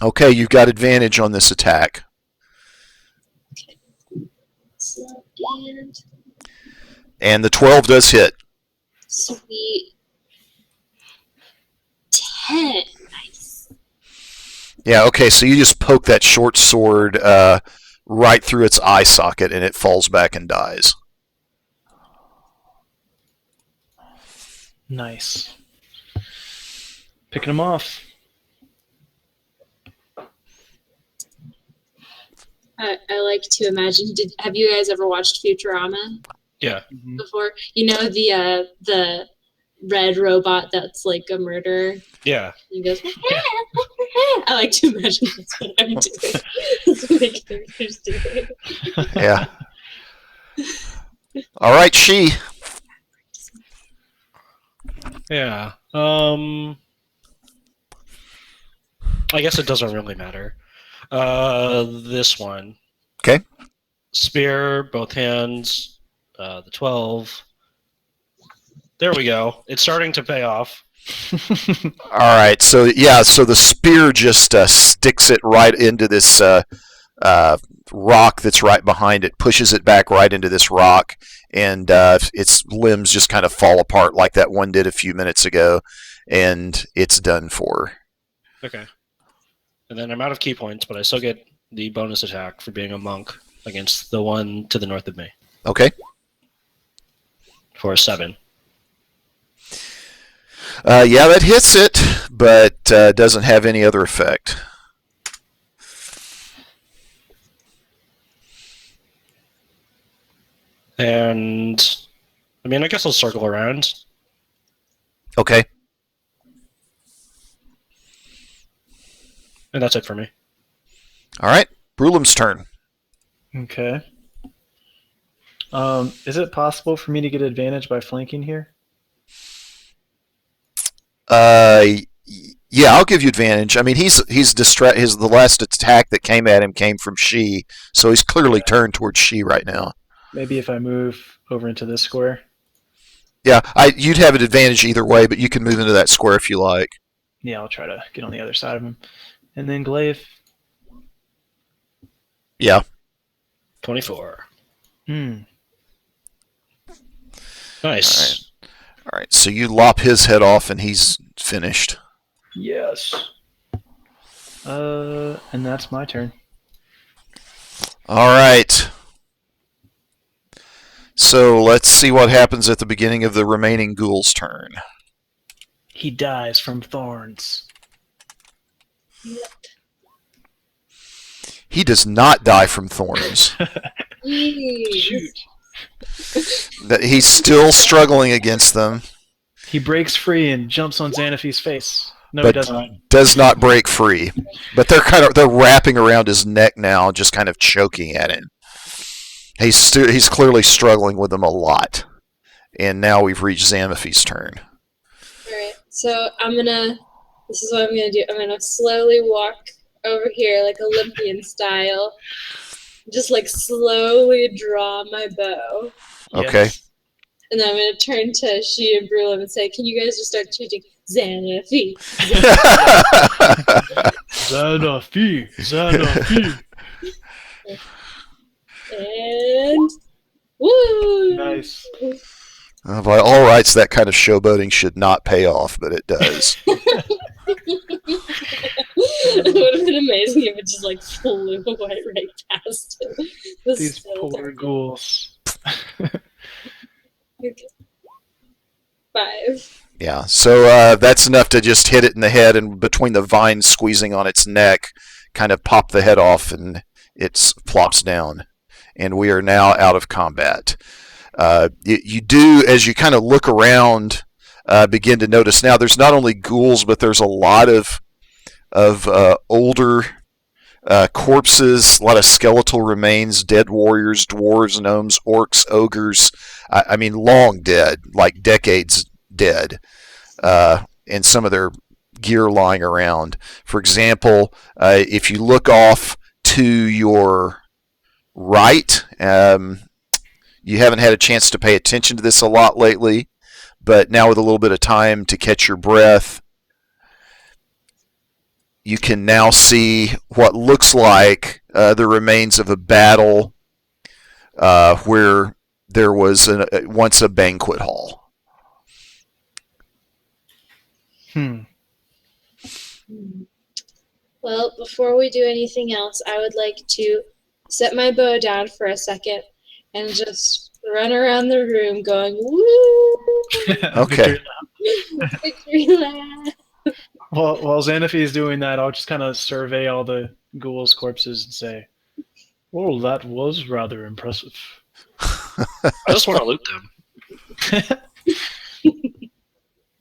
Okay, you've got advantage on this attack. So, And the 12 does hit. sweet. 10. Nice. Yeah, okay, so you just poke that short sword right through its eye socket, and it falls back and dies. Nice. Picking them off. I like to imagine. Have you guys ever watched Futurama Yeah. before? You know the red robot that's like a murderer. Yeah. He goes. I like to imagine that's what I'm doing. That's what the character's doing. Yeah. All right, she. Yeah. I guess it doesn't really matter. This one. Okay. Spear, both hands, the 12. There we go. It's starting to pay off. All right, so the spear just sticks it right into this rock that's right behind it, pushes it back right into this rock, and its limbs just kind of fall apart like that one did a few minutes ago, and it's done for. Okay. And then I'm out of key points, but I still get the bonus attack for being a monk against the one to the north of me. Okay. For a 7. Yeah, that hits it, but doesn't have any other effect. And I mean, I guess I'll circle around. Okay. And that's it for me. All right, Brulem's turn. Okay. Is it possible for me to get advantage by flanking here? Yeah, I'll give you advantage. I mean, he's the last attack that came at him came from she, so he's clearly turned towards she right now. Maybe if I move over into this square. Yeah, you'd have an advantage either way, but you can move into that square if you like. Yeah, I'll try to get on the other side of him. And then Glaive. Yeah. 24. Hmm. Nice. All right, so you lop his head off, and he's finished. Yes. And that's my turn. All right. So let's see what happens at the beginning of the remaining ghoul's turn. He dies from thorns. He does not die from thorns. Shoot. That he's still struggling against them. He breaks free and jumps on Xanafy's face. No, But he doesn't. does not break free. But they're wrapping around his neck now, just kind of choking at him. He's clearly struggling with them a lot. And now we've reached Xanafy's turn. Alright, so this is what I'm gonna do. I'm gonna slowly walk over here, like Olympian style. Just like slowly draw my bow. Okay. Yes. And then I'm gonna turn to she and Brulem and say, can you guys just start chanting Xanafy? Xanafy. Xanafy. And woo! Nice. By all rights, that kind of showboating should not pay off, but it does. It would have been amazing if it just like flew away right past him. These poor ghouls. Okay. 5. Yeah, so that's enough to just hit it in the head, and between the vines squeezing on its neck, kind of pop the head off, and it plops down. And we are now out of combat. You do, as you kind of look around, begin to notice now there's not only ghouls, but there's a lot of older corpses, a lot of skeletal remains, dead warriors, dwarves, gnomes, orcs, ogres. I mean, long dead, like decades dead, and some of their gear lying around. For example, if you look off to your right, you haven't had a chance to pay attention to this a lot lately, but now with a little bit of time to catch your breath, you can now see what looks like the remains of a battle where there was once a banquet hall. Well, before we do anything else, I would like to set my bow down for a second, and just run around the room going, woo! Okay. Victory lap! While Xanaphi is doing that, I'll just kind of survey all the ghouls' corpses and say, "Oh, that was rather impressive." I just want to loot them.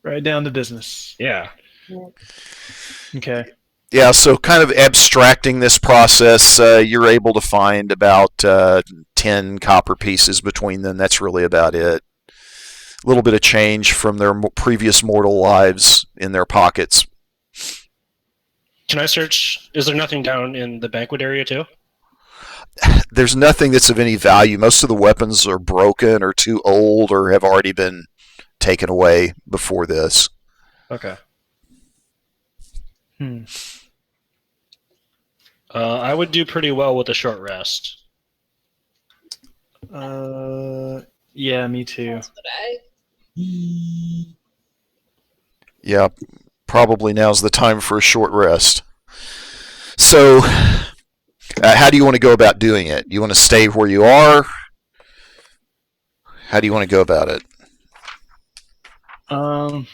Right down to business. Yeah. Okay. Yeah, so kind of abstracting this process, you're able to find about 10 copper pieces between them. That's really about it. A little bit of change from their previous mortal lives in their pockets. Can I search? Is there nothing down in the banquet area too? There's nothing that's of any value. Most of the weapons are broken or too old or have already been taken away before this. Okay. Hmm. I would do pretty well with a short rest. Yeah, me too. That's what I. Yeah, probably now's the time for a short rest. So, how do you want to go about doing it? You want to stay where you are? How do you want to go about it? I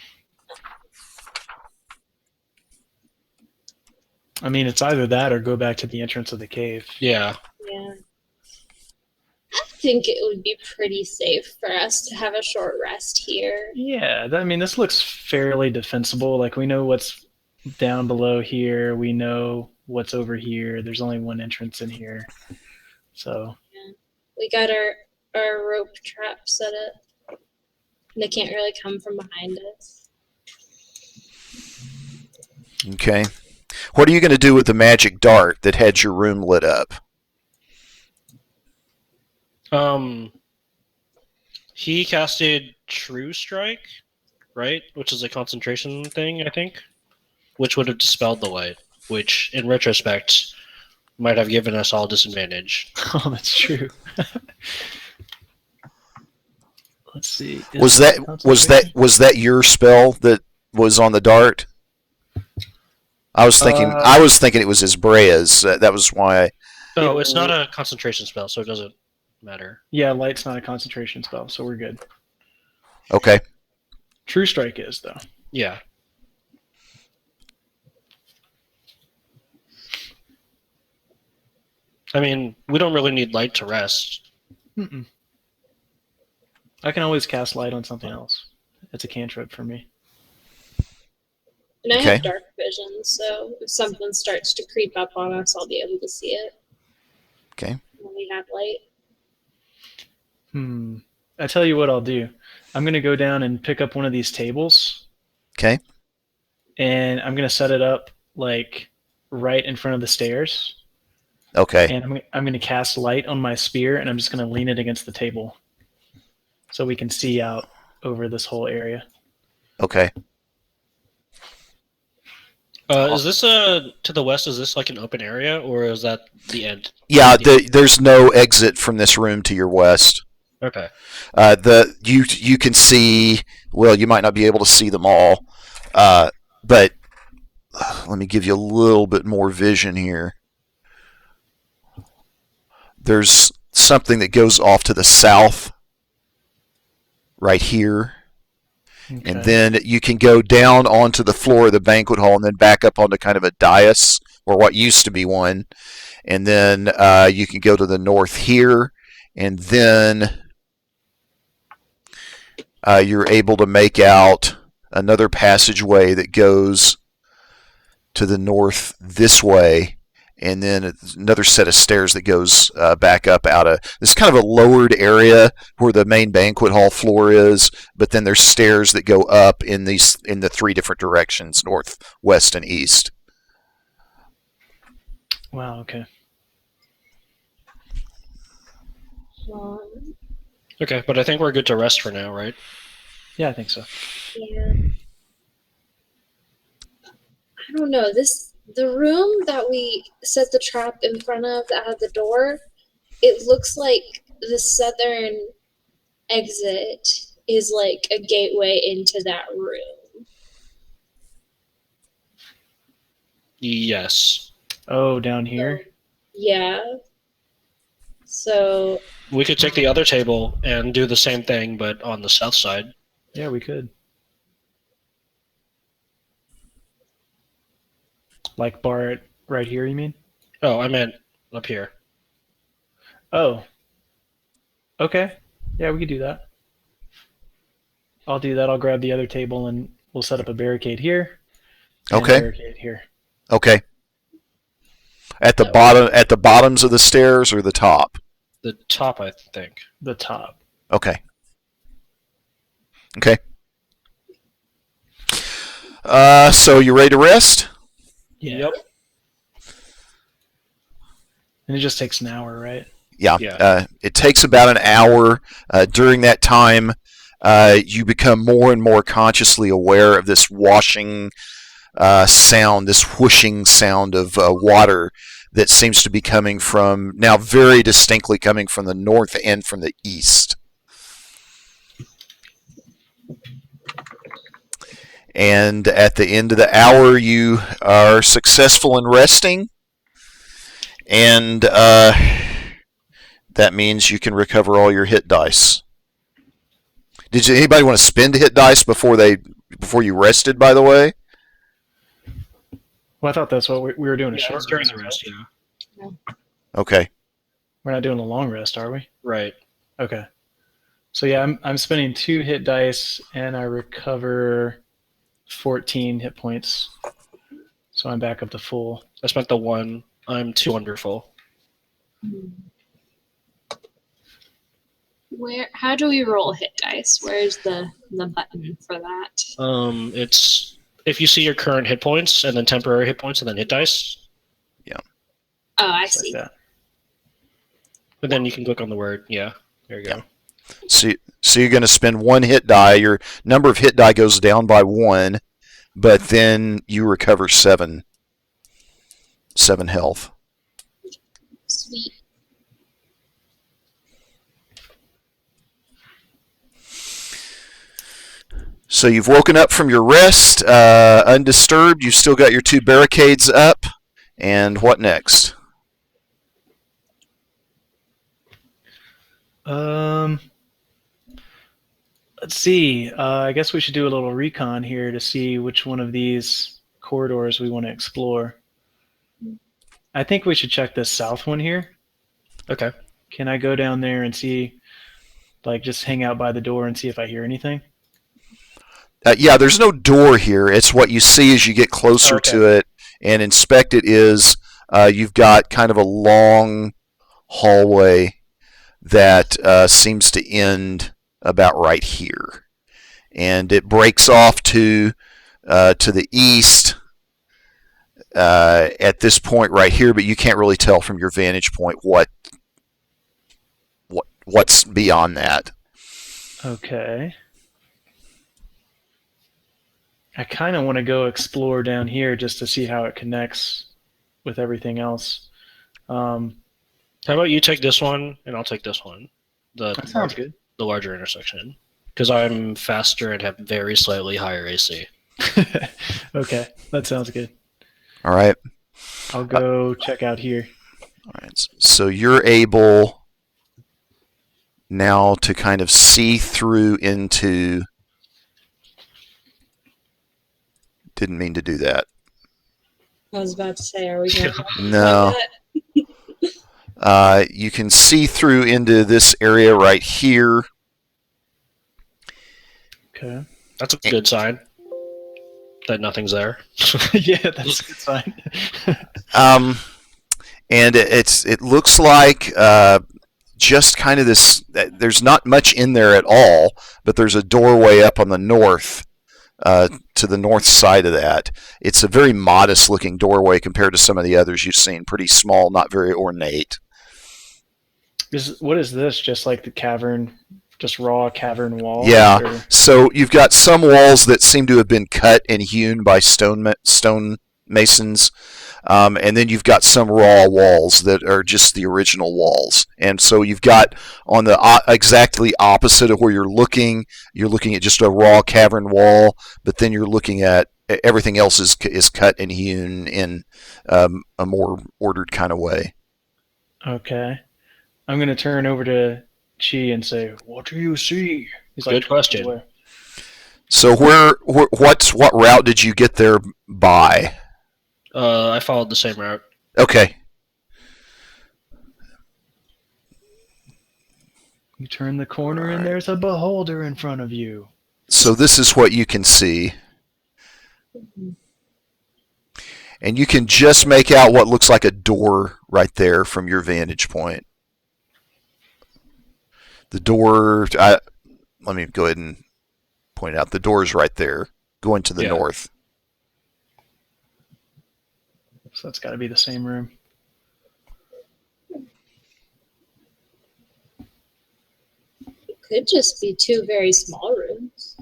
mean, it's either that or go back to the entrance of the cave. Yeah. Yeah. I think it would be pretty safe for us to have a short rest here. Yeah, I mean, this looks fairly defensible. Like, we know what's down below here. We know what's over here. There's only one entrance in here. So, We got our rope trap set up. They can't really come from behind us. Okay. What are you going to do with the magic dart that had your room lit up? He casted True Strike, right? Which is a concentration thing, I think. Which would have dispelled the light, which, in retrospect, might have given us all disadvantage. oh, that's true. Let's see. Was that your spell that was on the dart? I was thinking it was his Brea's. That was why. No, it's not a concentration spell, so it doesn't matter. Yeah, light's not a concentration spell, so we're good. Okay. True Strike is, though. Yeah. I mean, we don't really need light to rest. Mm-mm. I can always cast light on something else. It's a cantrip for me. And I Okay. have dark vision, so if something starts to creep up on us, I'll be able to see it. Okay. When we have light. I tell you what I'll do. I'm going to go down and pick up one of these tables. Okay. And I'm going to set it up, like, right in front of the stairs. Okay. And I'm going to cast light on my spear, and I'm just going to lean it against the table. So we can see out over this whole area. Okay. Is this to the west? Is this like an open area, or is that the end? Yeah, there's no exit from this room to your west. Okay. You can see. Well, you might not be able to see them all, but let me give you a little bit more vision here. There's something that goes off to the south, right here. Okay. And then you can go down onto the floor of the banquet hall and then back up onto kind of a dais, or what used to be one. And then you can go to the north here, and then you're able to make out another passageway that goes to the north this way, and then another set of stairs that goes back up out of this kind of a lowered area where the main banquet hall floor is, but then there's stairs that go up in the three different directions, north, west, and east. Wow, okay. Okay, but I think we're good to rest for now, right? Yeah, I think so. Yeah. I don't know. The room that we set the trap in front of that had the door, it looks like the southern exit is like a gateway into that room. Yes. Oh, down here? So, yeah. So We could take the other table and do the same thing, but on the south side. Yeah, we could. Like bar it right here, you mean? Oh, I meant up here. Oh. Okay. Yeah, we could do that. I'll do that. I'll grab the other table and we'll set up a barricade here. And Okay. A barricade here. Okay. At the bottoms of the stairs or the top? The top, I think. The top. Okay. Okay. So you ready to rest? Yeah. Yep. And it just takes an hour, right? Yeah. Yeah. It takes about an hour. During that time, you become more and more consciously aware of this washing sound, this whooshing sound of water that seems to be coming from, now very distinctly coming from the north and from the east. And at the end of the hour, you are successful in resting. And that means you can recover all your hit dice. Did anybody want to spend hit dice before you rested, by the way? Well, I thought that's what we were doing. A Yeah, short it's during rest, the right? rest, yeah. Okay. We're not doing a long rest, are we? Right. Okay. So yeah, I'm spending 2 hit dice and I recover 14 hit points. So I'm back up to full. I spent the 1. I'm 2 under full. How do we roll hit dice? Where's the button for that? It's if you see your current hit points and then temporary hit points and then hit dice, Oh, I Just see. like that. but then you can click on the word. Yeah, there you go. So you're going to spend 1 hit die. Your number of hit die goes down by 1, but then you recover 7 health. Sweet. So you've woken up from your rest, undisturbed. You've still got your 2 barricades up. And what next? Let's see. I guess we should do a little recon here to see which one of these corridors we want to explore. I think we should check this south one here. Okay. Can I go down there and see, like, just hang out by the door and see if I hear anything? Yeah, there's no door here. It's what you see as you get closer to it and inspect it is you've got kind of a long hallway that seems to end about right here. And it breaks off to the east at this point right here, but you can't really tell from your vantage point what's beyond that. Okay. I kind of want to go explore down here just to see how it connects with everything else. How about you take this one and I'll take this one? That sounds good. The larger intersection. Because I'm faster and have very slightly higher AC. Okay, that sounds good. All right. I'll go check out here. All right. So you're able now to kind of see through into. Didn't mean to do that. I was about to say, are we going to No. You can see through into this area right here. Okay. That's a good sign. That nothing's there. Yeah, that's a good sign. And it looks like just kind of this. There's not much in there at all, but there's a doorway up on the north. To the north side of that. It's a very modest looking doorway compared to some of the others you've seen. Pretty small, not very ornate. What is this? Just like the cavern, just raw cavern wall? Yeah. Or? So you've got some walls that seem to have been cut and hewn by stone masons. And then you've got some raw walls that are just the original walls. And so you've got on the exactly opposite of where you're looking at just a raw cavern wall, but then you're looking at everything else is cut and hewn in a more ordered kind of way. Okay. I'm gonna turn over to Chi and say, "What do you see?" He's Good question. "Where?" So what route did you get there by? I followed the same route. Okay. You turn the corner and there's a beholder in front of you. So this is what you can see. And you can just make out what looks like a door right there from your vantage point. The door, let me go ahead and point out, the door is right there, going to the north. So that's got to be the same room. It could just be two very small rooms.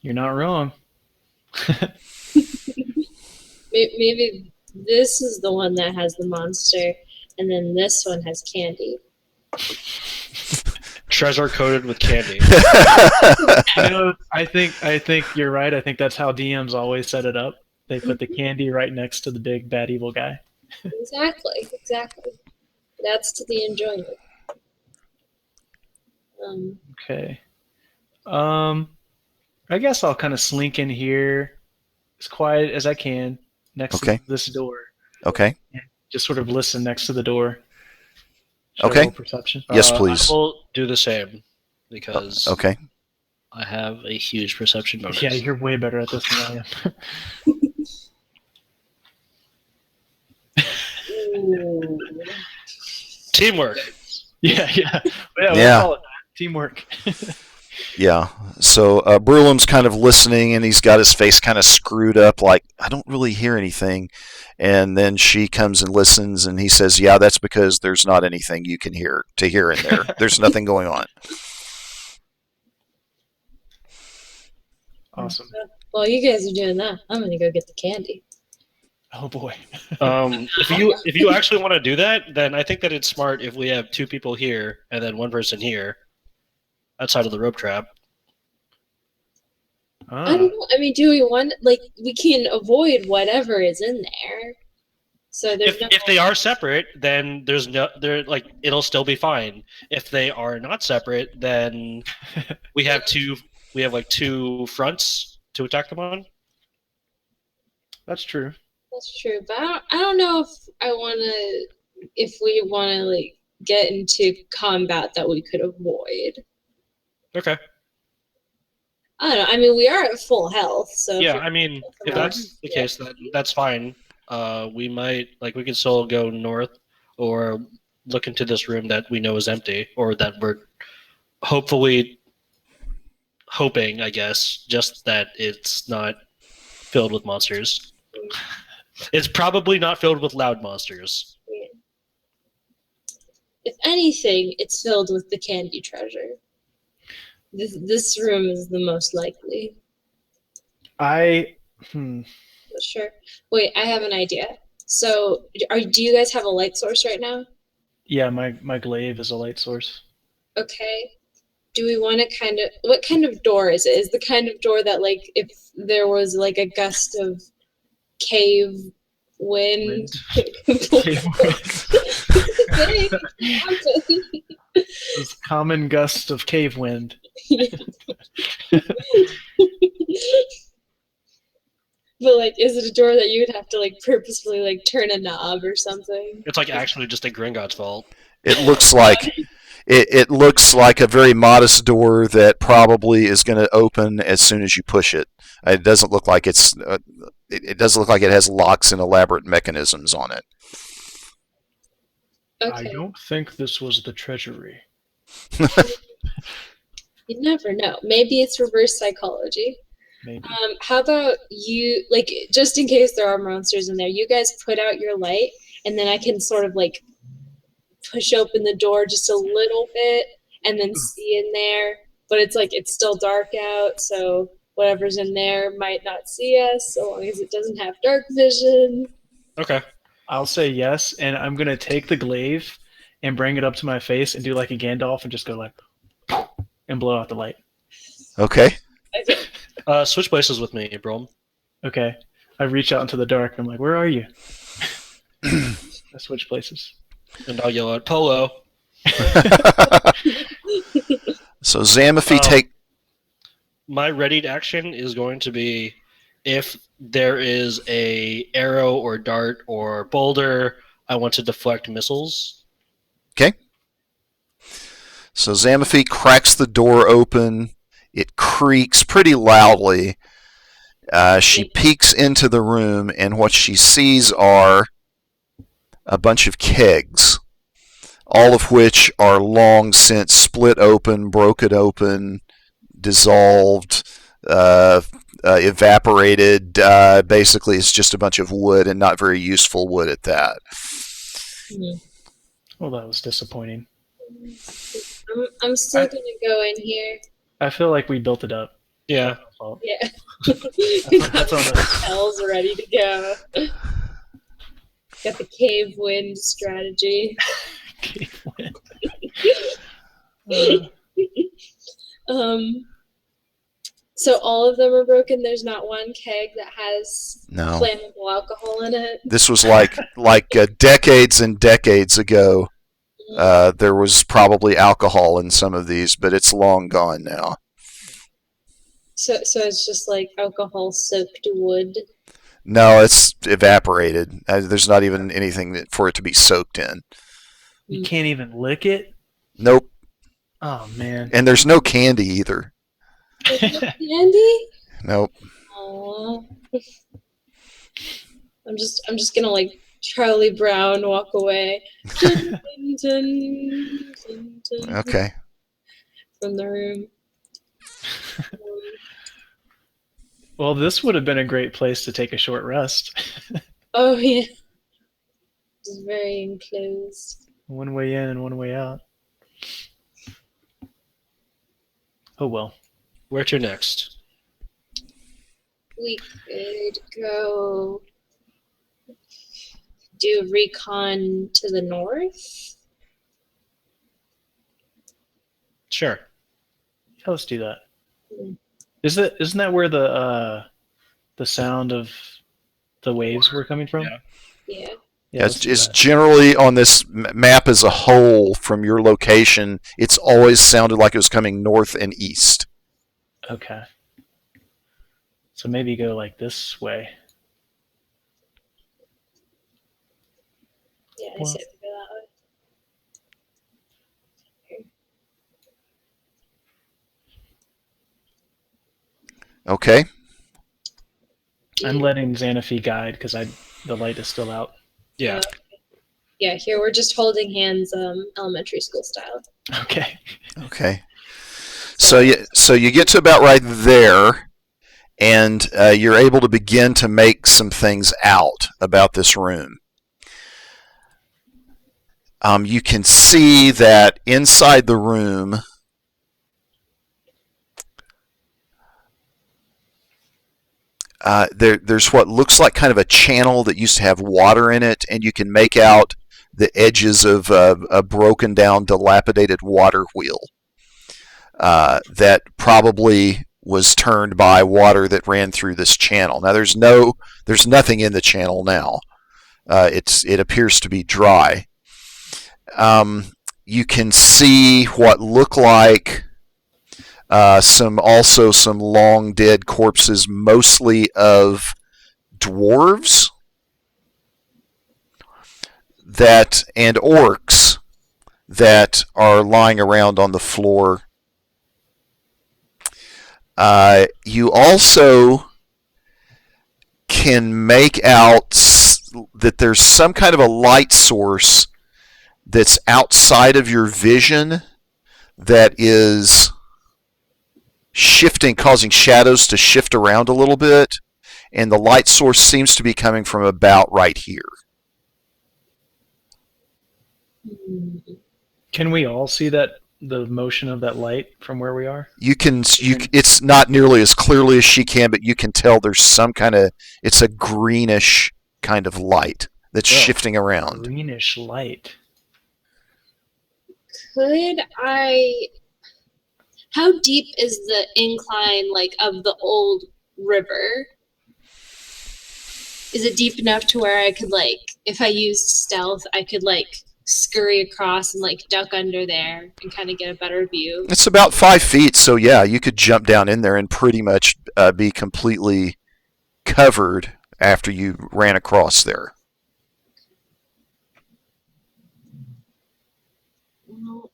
You're not wrong. Maybe this is the one that has the monster, and then this one has candy. Treasure coated with candy. I think you're right. I think that's how DMs always set it up. They put the candy right next to the big bad evil guy. Exactly. That's to the enjoyment. Okay. I guess I'll kind of slink in here as quiet as I can next to this door. Okay. Just sort of listen next to the door. Okay. Perception. Yes, please. I will do the same because okay. I have a huge perception bonus. Yeah, you're way better at this than I am. Teamwork. Yeah. We'll call it that. Teamwork. Yeah. So Brulum's kind of listening, and he's got his face kind of screwed up, like, I don't really hear anything. And then she comes and listens, and he says, yeah, that's because there's not anything you can hear in there. There's nothing going on. Awesome. While you guys are doing that, I'm going to go get the candy. Oh, boy. If you actually want to do that, then I think that it's smart if we have two people here and then one person here outside of the rope trap. I don't know. I mean, do we want, we can avoid whatever is in there. So there's if they are separate, then it'll still be fine. If they are not separate, then we have two fronts to attack them on. That's true. That's true, but I don't know if we want to get into combat that we could avoid. Okay. I don't know. I mean, we are at full health, so yeah. I mean, if that's the case, that's fine. We might we can still go north or look into this room that we know is empty, or that we're hoping, I guess, just that it's not filled with monsters. It's probably not filled with loud monsters. Yeah. If anything, it's filled with the candy treasure. This room is the most likely. Sure. Wait, I have an idea. So, do you guys have a light source right now? Yeah, my glaive is a light source. Okay. Do we want to what kind of door is it? Is the kind of door that if there was a gust of cave wind. This common gust of cave wind. But is it a door that you would have to purposefully turn a knob or something? It's actually just a Gringotts vault. It looks like it looks like a very modest door that probably is going to open as soon as you push it. It doesn't look like it doesn't look like it has locks and elaborate mechanisms on it. Okay. I don't think this was the treasury. You never know. Maybe it's reverse psychology. Maybe. How about you, just in case there are monsters in there, you guys put out your light, and then I can sort of push open the door just a little bit, and then see in there. But it's still dark out, so whatever's in there might not see us, so long as it doesn't have dark vision. Okay. I'll say yes, and I'm gonna take the glaive and bring it up to my face and do like a Gandalf and just go and blow out the light. Okay. Okay. Switch places with me, Brom. Okay. I reach out into the dark. I'm like, where are you? I switch places. And I'll yell out Polo. So Xanaphi Oh. take. My readied action is going to be if there is a arrow or dart or boulder, I want to deflect missiles. So Xanaphi cracks the door open. It creaks pretty loudly. She peeks into the room, and what she sees are a bunch of kegs, all of which are long since split open, broken open, dissolved, evaporated. Basically, it's just a bunch of wood and not very useful wood at that. Well, that was disappointing. I'm still gonna go in here. I feel like we built it up. Yeah. That's my fault. Yeah. That's on Got the spells ready to go. Got the cave wind strategy. So all of them are broken. There's not one keg that has No. flammable alcohol in it. This was like decades and decades ago. There was probably alcohol in some of these, but it's long gone now. So it's just like alcohol soaked wood. No, it's evaporated. There's not even anything for it to be soaked in. You can't even lick it? Nope. Oh, man. And there's no candy either. Candy? Nope. Aww. I'm just gonna like Charlie Brown walk away. Dun, dun, dun, dun, Okay. from the room. Well, this would have been a great place to take a short rest. Oh yeah. Just very enclosed. One way in and one way out. Oh, well. Where to next? We could go do recon to the north. Sure. Yeah, let's do that. Mm. Isn't that where the sound of the waves were coming from? Yeah. Yeah. Yeah, let's do It's that. generally on this map as a whole from your location. It's always sounded like it was coming north and east. Okay. So maybe go like this way. Yeah, I Well- said we go that way. Okay. I'm letting Xanaphi guide because the light is still out. Yeah. Yeah, here we're just holding hands, elementary school style. Okay. Okay. So you get to about right there, and you're able to begin to make some things out about this room. You can see that inside the room, there's what looks like kind of a channel that used to have water in it, and you can make out the edges of a broken down, dilapidated water wheel that probably was turned by water that ran through this channel. Now there's nothing in the channel now. It appears to be dry. You can see what look like some long dead corpses, mostly of dwarves and orcs that are lying around on the floor. You also can make out that there's some kind of a light source that's outside of your vision that is shifting, causing shadows to shift around a little bit, and the light source seems to be coming from about right here. Can we all see the motion of that light from where we are? It's not nearly as clearly as she can, but you can tell there's some kind of, it's a greenish kind of light that's shifting around. Greenish light. Could I? How deep is the incline, like, of the old river? Is it deep enough to where I could, like, if I used stealth, I could, like, scurry across and like duck under there and kind of get a better view. It's about 5 feet, so yeah, you could jump down in there and pretty much be completely covered after you ran across there. Well,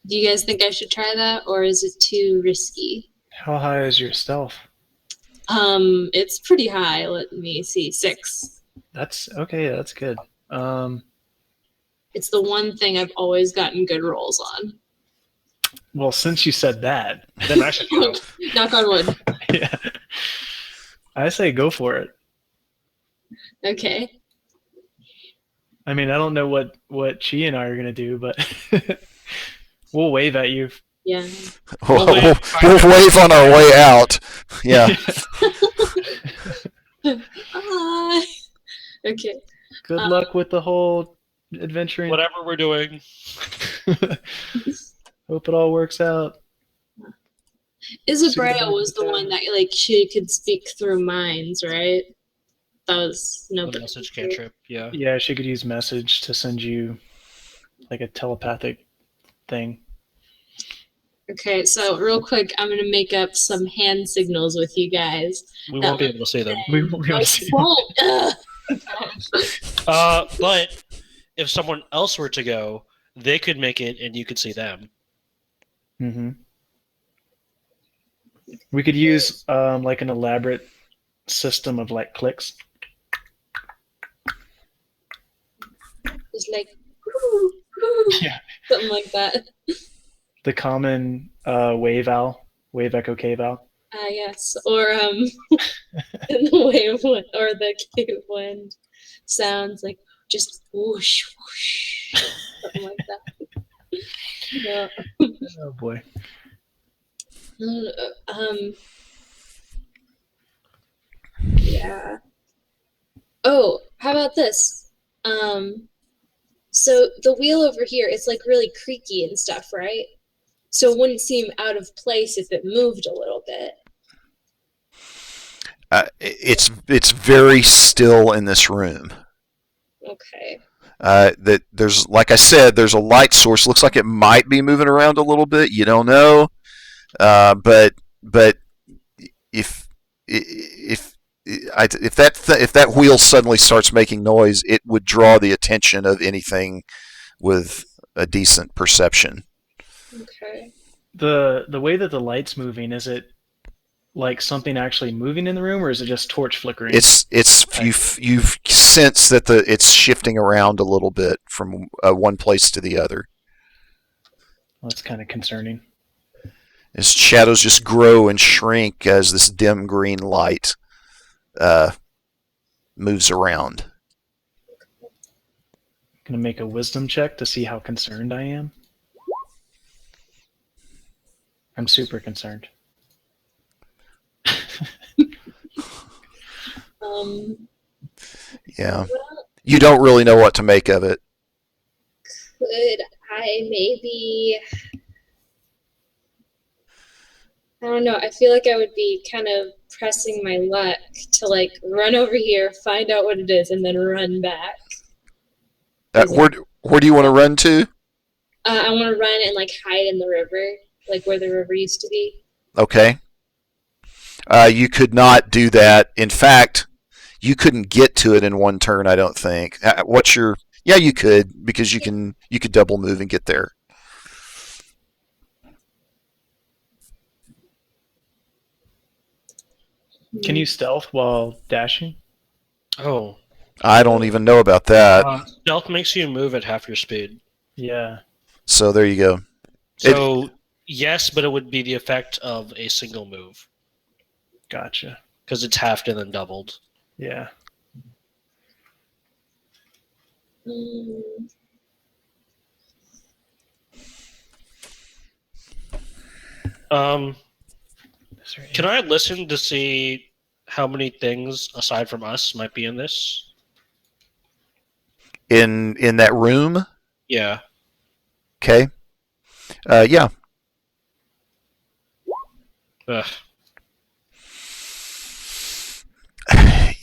do you guys think I should try that, or is it too risky? How high is your stealth? It's pretty high. Let me see, 6. That's okay. That's good. It's the one thing I've always gotten good rolls on. Well, since you said that, Then I should go. Knock on wood. yeah, I say go for it. Okay. I mean, I don't know what she and I are gonna do, but we'll wave at you. Yeah. We'll, We'll wave. we'll wave on our way out. Yeah. Bye. Okay. Good luck with the whole adventuring. Whatever we're doing. Hope it all works out. Isabella was the one that like she could speak through minds, right? That was no The message cantrip. Yeah. Yeah, she could use message to send you like a telepathic thing. Okay, so real quick, I'm gonna make up some hand signals with you guys. We won't be able to see them. We won't be able I to see. won't. Ugh. But if someone else were to go, they could make it, and you could see them. Mm-hmm. We could use like an elaborate system of like clicks. Just like Yeah. something like that. The common wave owl, wave echo cave owl. Yes, or in the wave wind or the cave wind sounds like just whoosh whoosh, something like that. Yeah. Oh boy. Yeah. Oh, how about this? So the wheel over here, it's like really creaky and stuff, right? So it wouldn't seem out of place if it moved a little bit. It's very still in this room. Okay. That there's, like I said, there's a light source. Looks like it might be moving around a little bit. You don't know, but if that wheel suddenly starts making noise, it would draw the attention of anything with a decent perception. Okay. The way that the light's moving, is it like something actually moving in the room, or is it just torch flickering? It's you've sensed that it's shifting around a little bit from one place to the other. Well, that's kind of concerning. As shadows just grow and shrink as this dim green light moves around. Gonna make a wisdom check to see how concerned I am. I'm super concerned. Yeah. You don't really know what to make of it. Could I maybe... I don't know. I feel like I would be kind of pressing my luck to like run over here, find out what it is, and then run back. Where do you want to run to? I want to run and like hide in the river, like where the river used to be. Okay. You could not do that. In fact, you couldn't get to it in one turn, I don't think. Yeah, you could, because you could double move and get there. Can you stealth while dashing? Oh. I don't even know about that. Stealth makes you move at half your speed. Yeah. So there you go. So, yes, but it would be the effect of a single move. Gotcha. Because it's halved and then doubled. Yeah. Can I listen to see how many things aside from us might be in this? In that room? Yeah. Okay. Yeah. Ugh.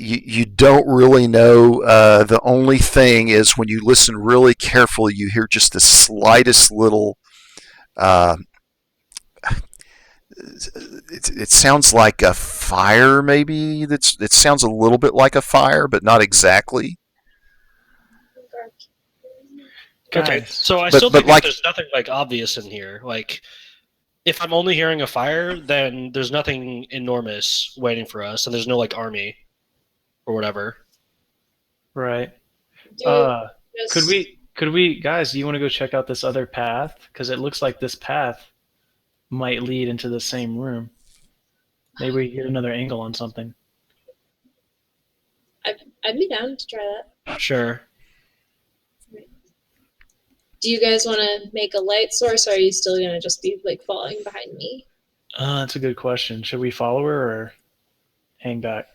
you don't really know. The only thing is when you listen really carefully, you hear just the slightest little. Uh, it sounds like a fire, maybe. It sounds a little bit like a fire, but not exactly. Okay, Guys, so I But- still but think like- that there's nothing like obvious in here. Like, if I'm only hearing a fire, then there's nothing enormous waiting for us, and there's no like army or whatever. right. Do just- Could we, guys, do you want to go check out this other path? Because it looks like this path might lead into the same room. Maybe we get another angle on something. I'd be down to try that. Sure. Do you guys want to make a light source, or are you still gonna just be like following behind me? That's a good question. Should we follow her or hang back?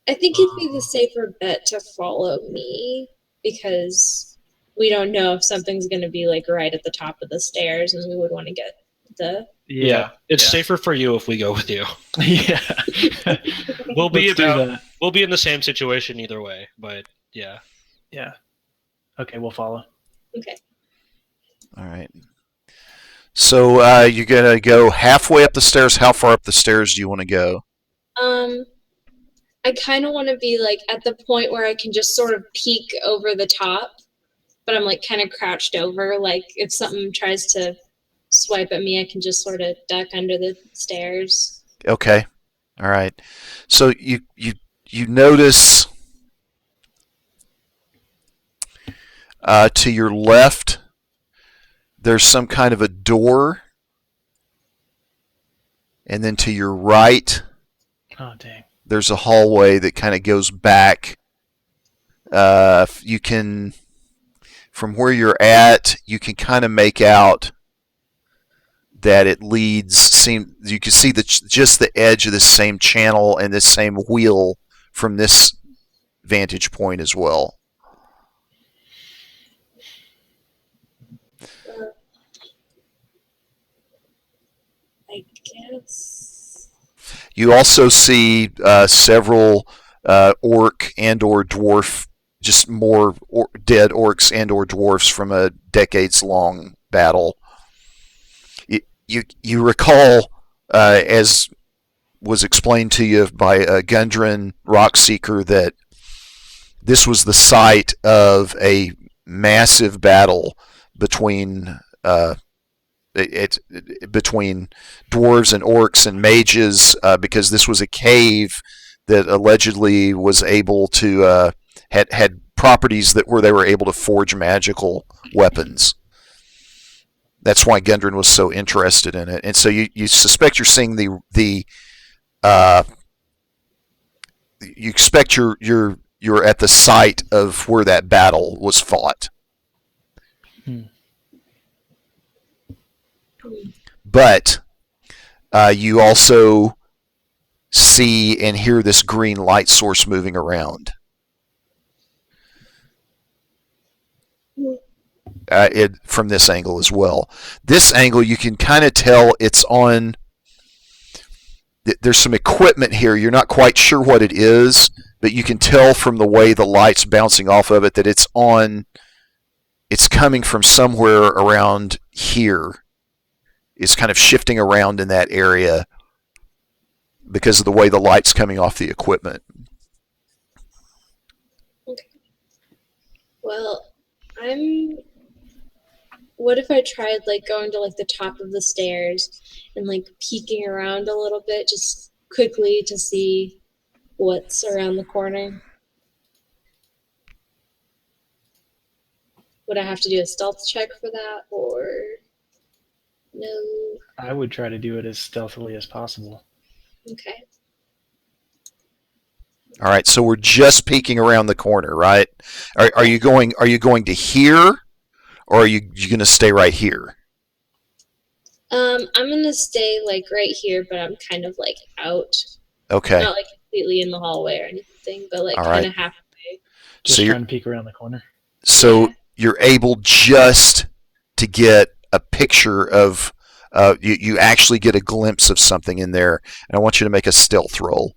I think it'd be the safer bet to follow me because we don't know if something's gonna be like right at the top of the stairs, and we would want to get the. Yeah, it's yeah. safer for you if we go with you. Yeah. We'll be Let's do about. that. We'll be in the same situation either way. But yeah. Yeah. Okay, we'll follow. Okay. All right. So you're gonna go halfway up the stairs. How far up the stairs do you want to go? I kind of want to be like at the point where I can just sort of peek over the top, but I'm like kind of crouched over. Like if something tries to swipe at me, I can just sort of duck under the stairs. Okay. All right. So you notice to your left there's some kind of a door, and then to your right Oh, dang. there's a hallway that kind of goes back. You can, from where you're at, you can kind of make out that it leads. You can see just the edge of this same channel and this same wheel from this vantage point as well. I guess. You also see several orc and/or dwarf, just more dead orcs and/or dwarfs from a decades-long battle. You recall, as was explained to you by Gundren Rockseeker, that this was the site of a massive battle between between dwarves and orcs and mages, because this was a cave that allegedly was able to had properties where they were able to forge magical weapons. That's why Gundren was so interested in it, and so you suspect you're seeing you expect you're at the site of where that battle was fought. But you also see and hear this green light source moving around. From this angle as well. This angle, you can kind of tell it's on. There's some equipment here. You're not quite sure what it is, but you can tell from the way the light's bouncing off of it that it's on. It's coming from somewhere around here. It's kind of shifting around in that area because of the way the light's coming off the equipment. Okay. Well, what if I tried like going to like the top of the stairs and like peeking around a little bit just quickly to see what's around the corner? Would I have to do a stealth check for that, or no? I would try to do it as stealthily as possible. Okay. All right, so we're just peeking around the corner, right? Are you going to here, or are you going to stay right here? I'm gonna stay like right here, but I'm kind of like out, Okay. not like completely in the hallway or anything, but like All kind right. of halfway. Just So you're trying to peek around the corner. so Yeah. you're able just to get a picture of. You actually get a glimpse of something in there, and I want you to make a stealth roll.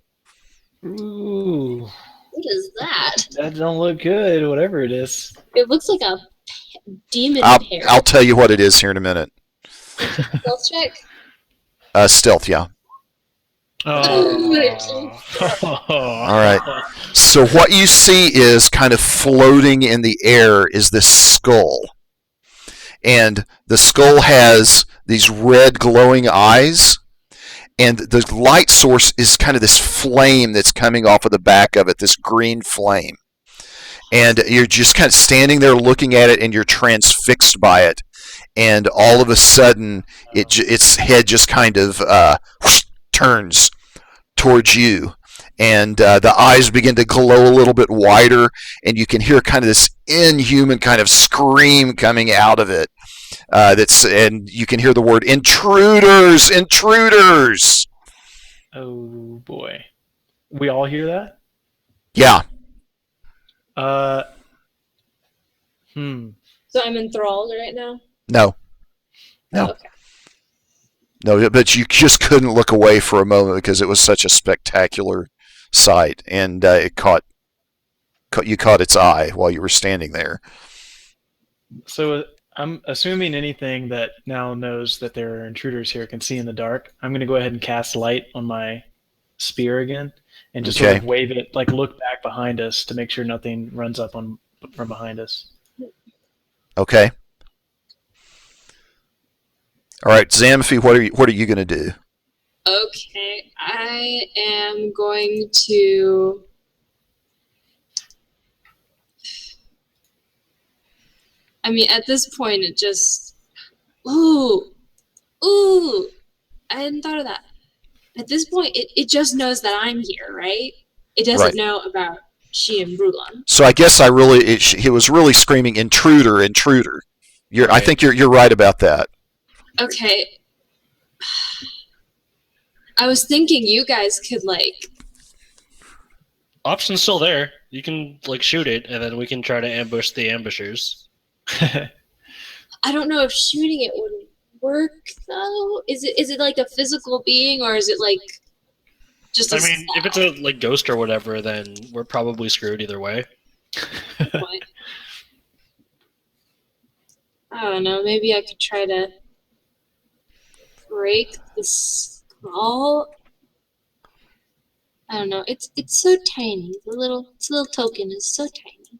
Ooh, What is that? that don't look good. Whatever it is. It looks like a demon I'll parrot. tell you what it is here in a minute. Stealth check. Stealth, yeah. Oh. All right. So what you see is kind of floating in the air is this skull. And the skull has these red glowing eyes. And the light source is kind of this flame that's coming off of the back of it, this green flame. And you're just kind of standing there looking at it, and you're transfixed by it. And all of a sudden, its head just kind of turns towards you. And the eyes begin to glow a little bit wider, and you can hear kind of this inhuman kind of scream coming out of it. And you can hear the word intruders, intruders. Oh boy. We all hear that? Yeah. So I'm enthralled right now. No. Oh, okay. No, but you just couldn't look away for a moment because it was such a spectacular sight, and it caught its eye while you were standing there. So I'm assuming anything that now knows that there are intruders here can see in the dark. I'm going to go ahead and cast light on my spear again and just sort of wave it, like look back behind us to make sure nothing runs up from behind us. Okay. All right, Zamfy, what are you going to do? Okay, I am going to. I mean, at this point, it just. Ooh! I hadn't thought of that. At this point, it just knows that I'm here, right? It doesn't know about she and Brulon. So I guess he was really screaming, intruder, intruder. Right. I think you're right about that. Okay. I was thinking you guys could, like... Option's still there. You can, like, shoot it, and then we can try to ambush the ambushers. I don't know if shooting it would work, though. Is it like a physical being, or is it, like, just a if it's a, like, ghost or whatever, then we're probably screwed either way. I don't know. Maybe I could try to break the skull. I don't know. It's so tiny. The little token is so tiny.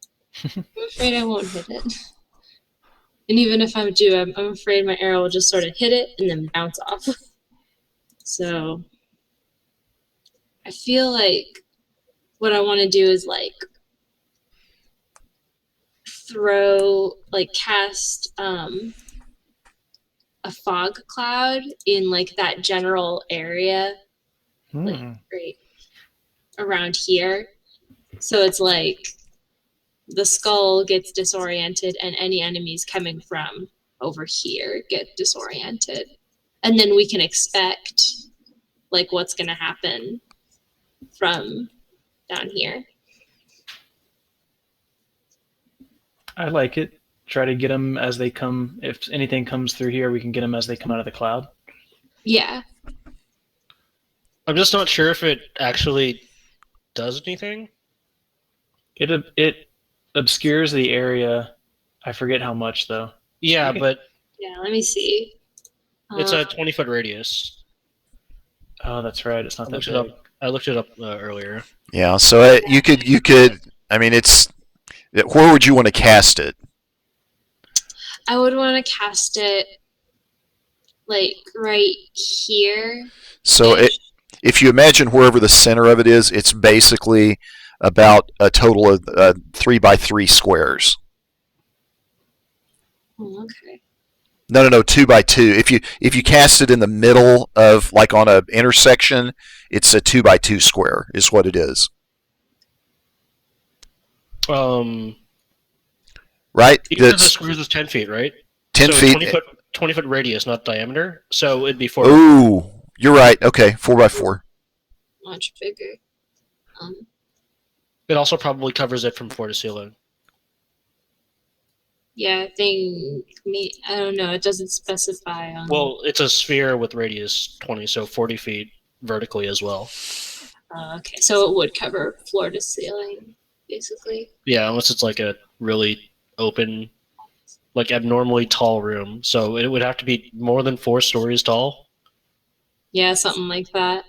I'm afraid I won't hit it. And even if I do, I'm afraid my arrow will just sort of hit it and then bounce off. So I feel like what I want to do is like cast a fog cloud in like that general area, like right around here. So it's like the skull gets disoriented and any enemies coming from over here get disoriented. And then we can expect like what's going to happen from down here. I like it. Try to get them as they come. If anything comes through here, we can get them as they come out of the cloud. Yeah. I'm just not sure if it actually does anything. It obscures the area. I forget how much, though. Yeah, but... Yeah, let me see. It's a 20-foot radius. Oh, that's right. It's not that big. I looked it up earlier. Yeah, so you could. I mean, where would you want to cast it? I would want to cast it like right here. So if you imagine wherever the center of it is, it's basically about a total of 3x3 squares. Oh, okay. No, 2x2. If you cast it in the middle of, like on an intersection, it's a 2x2 square is what it is. Right? Each of the squares is 10 feet, right? 10 feet. 20-foot radius, not diameter. So it'd be 4. Ooh, you're right. Okay, 4x4. Much bigger. It also probably covers it from floor to ceiling. Yeah, I think I don't know. It doesn't specify on. Well, it's a sphere with radius 20, so 40 feet vertically as well. Okay, so it would cover floor to ceiling, basically. Yeah, unless it's like a really open, like abnormally tall room. So it would have to be more than 4 stories tall. Yeah, something like that.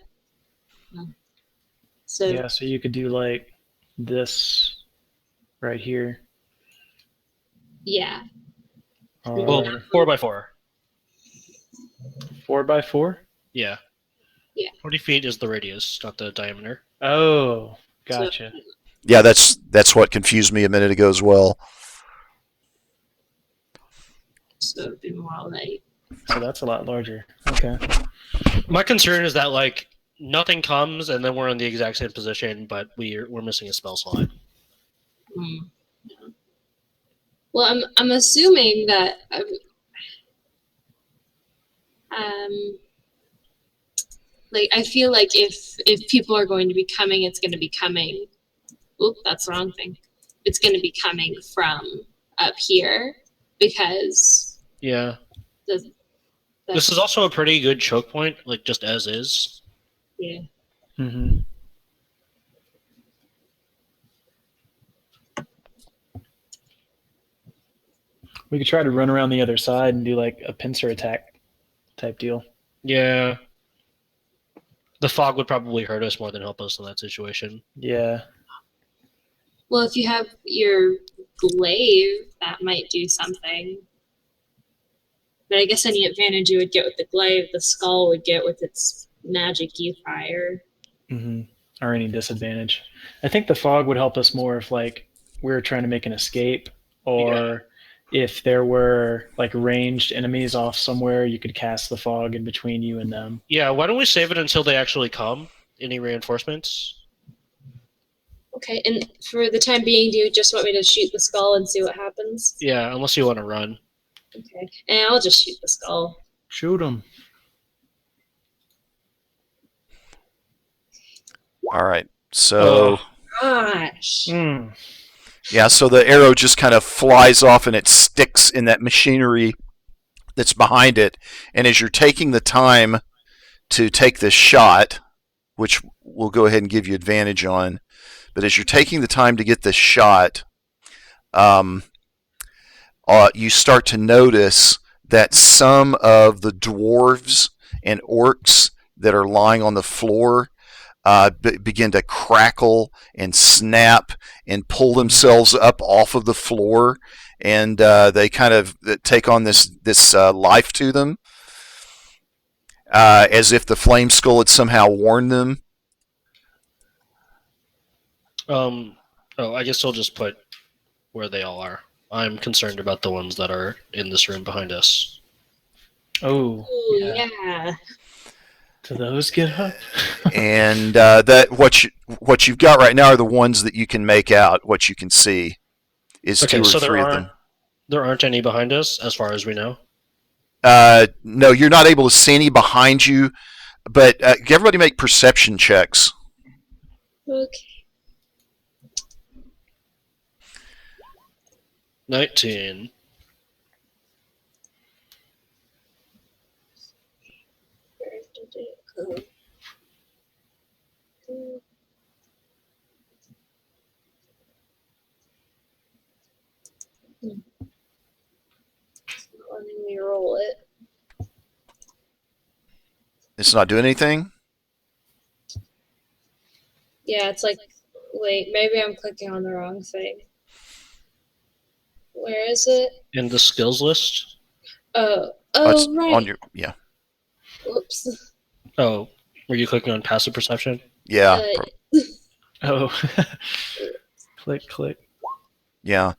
So Yeah, so you could do like this right here. yeah. Well, Or 4x4. 4x4? Yeah. Yeah. 40 feet is the radius, not the diameter. Oh, gotcha. Yeah, that's what confused me a minute ago as well. So it'd be more like So that's a lot larger. Okay. My concern is that like nothing comes and then we're in the exact same position, but we're missing a spell slot. yeah. Well, I'm assuming that like I feel like if people are going to be coming, it's going to be coming. Oop, that's the wrong thing. It's going to be coming from up here because Yeah. the This is also a pretty good choke point, like just as is. yeah. Mm-hmm. We could try to run around the other side and do like a pincer attack type deal. Yeah. The fog would probably hurt us more than help us in that situation. Yeah. Well, if you have your glaive, that might do something. But I guess any advantage you would get with the glaive, the skull would get with its magic-y fire. Mm-hmm. Or any disadvantage. I think the fog would help us more if like we were trying to make an escape, or if there were like ranged enemies off somewhere, you could cast the fog in between you and them. Yeah, why don't we save it until they actually come? Any reinforcements? Okay, and for the time being, do you just want me to shoot the skull and see what happens? Yeah, unless you want to run. Okay, and I'll just shoot the skull. Shoot them. All right. So Gosh. yeah, so the arrow just kind of flies off and it sticks in that machinery that's behind it. And as you're taking the time to take this shot, which we'll go ahead and give you advantage on, but as you're taking the time to get this shot, you start to notice that some of the dwarves and orcs that are lying on the floor begin to crackle and snap and pull themselves up off of the floor, and they kind of take on this life to them, as if the flame skull had somehow warned them. I guess I'll just put where they all are. I'm concerned about the ones that are in this room behind us. Oh, Ooh, yeah. yeah. Do those get up? And that what you've got right now are the ones that you can make out. What you can see is Okay, 2 or so 3 of them. There aren't any behind us, as far as we know. No, you're not able to see any behind you, but everybody make perception checks. Okay. 19. Where did it go? It's not letting me roll it. It's not doing anything. Yeah, it's like, wait, maybe I'm clicking on the wrong thing. Where is it? In the skills list? Oh, It's right. on your Whoops. Oh, were you clicking on passive perception? yeah. Oh. Click. Yeah.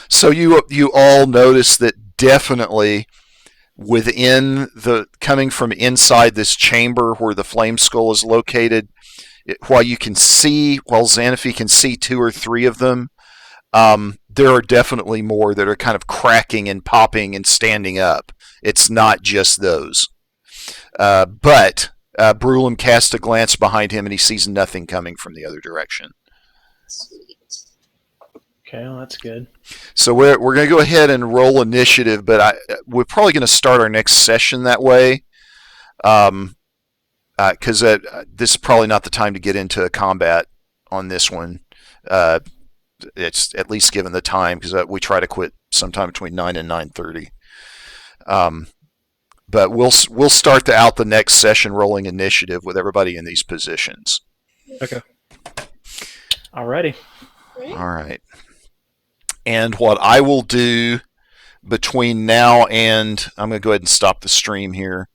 So you all notice that definitely within coming from inside this chamber where the flame skull is located, while Xanaphi can see 2 or 3 of them, there are definitely more that are kind of cracking and popping and standing up. It's not just those. But Brulum casts a glance behind him and he sees nothing coming from the other direction. Sweet. Okay, well, that's good. So we're going to go ahead and roll initiative, but we're probably going to start our next session that way. because this is probably not the time to get into a combat on this one. It's at least given the time, because we try to quit sometime between 9 and 9:30. But we'll start out the next session rolling initiative with everybody in these positions. Okay. Alrighty. All right. And what I will do between now and, I'm going to go ahead and stop the stream here.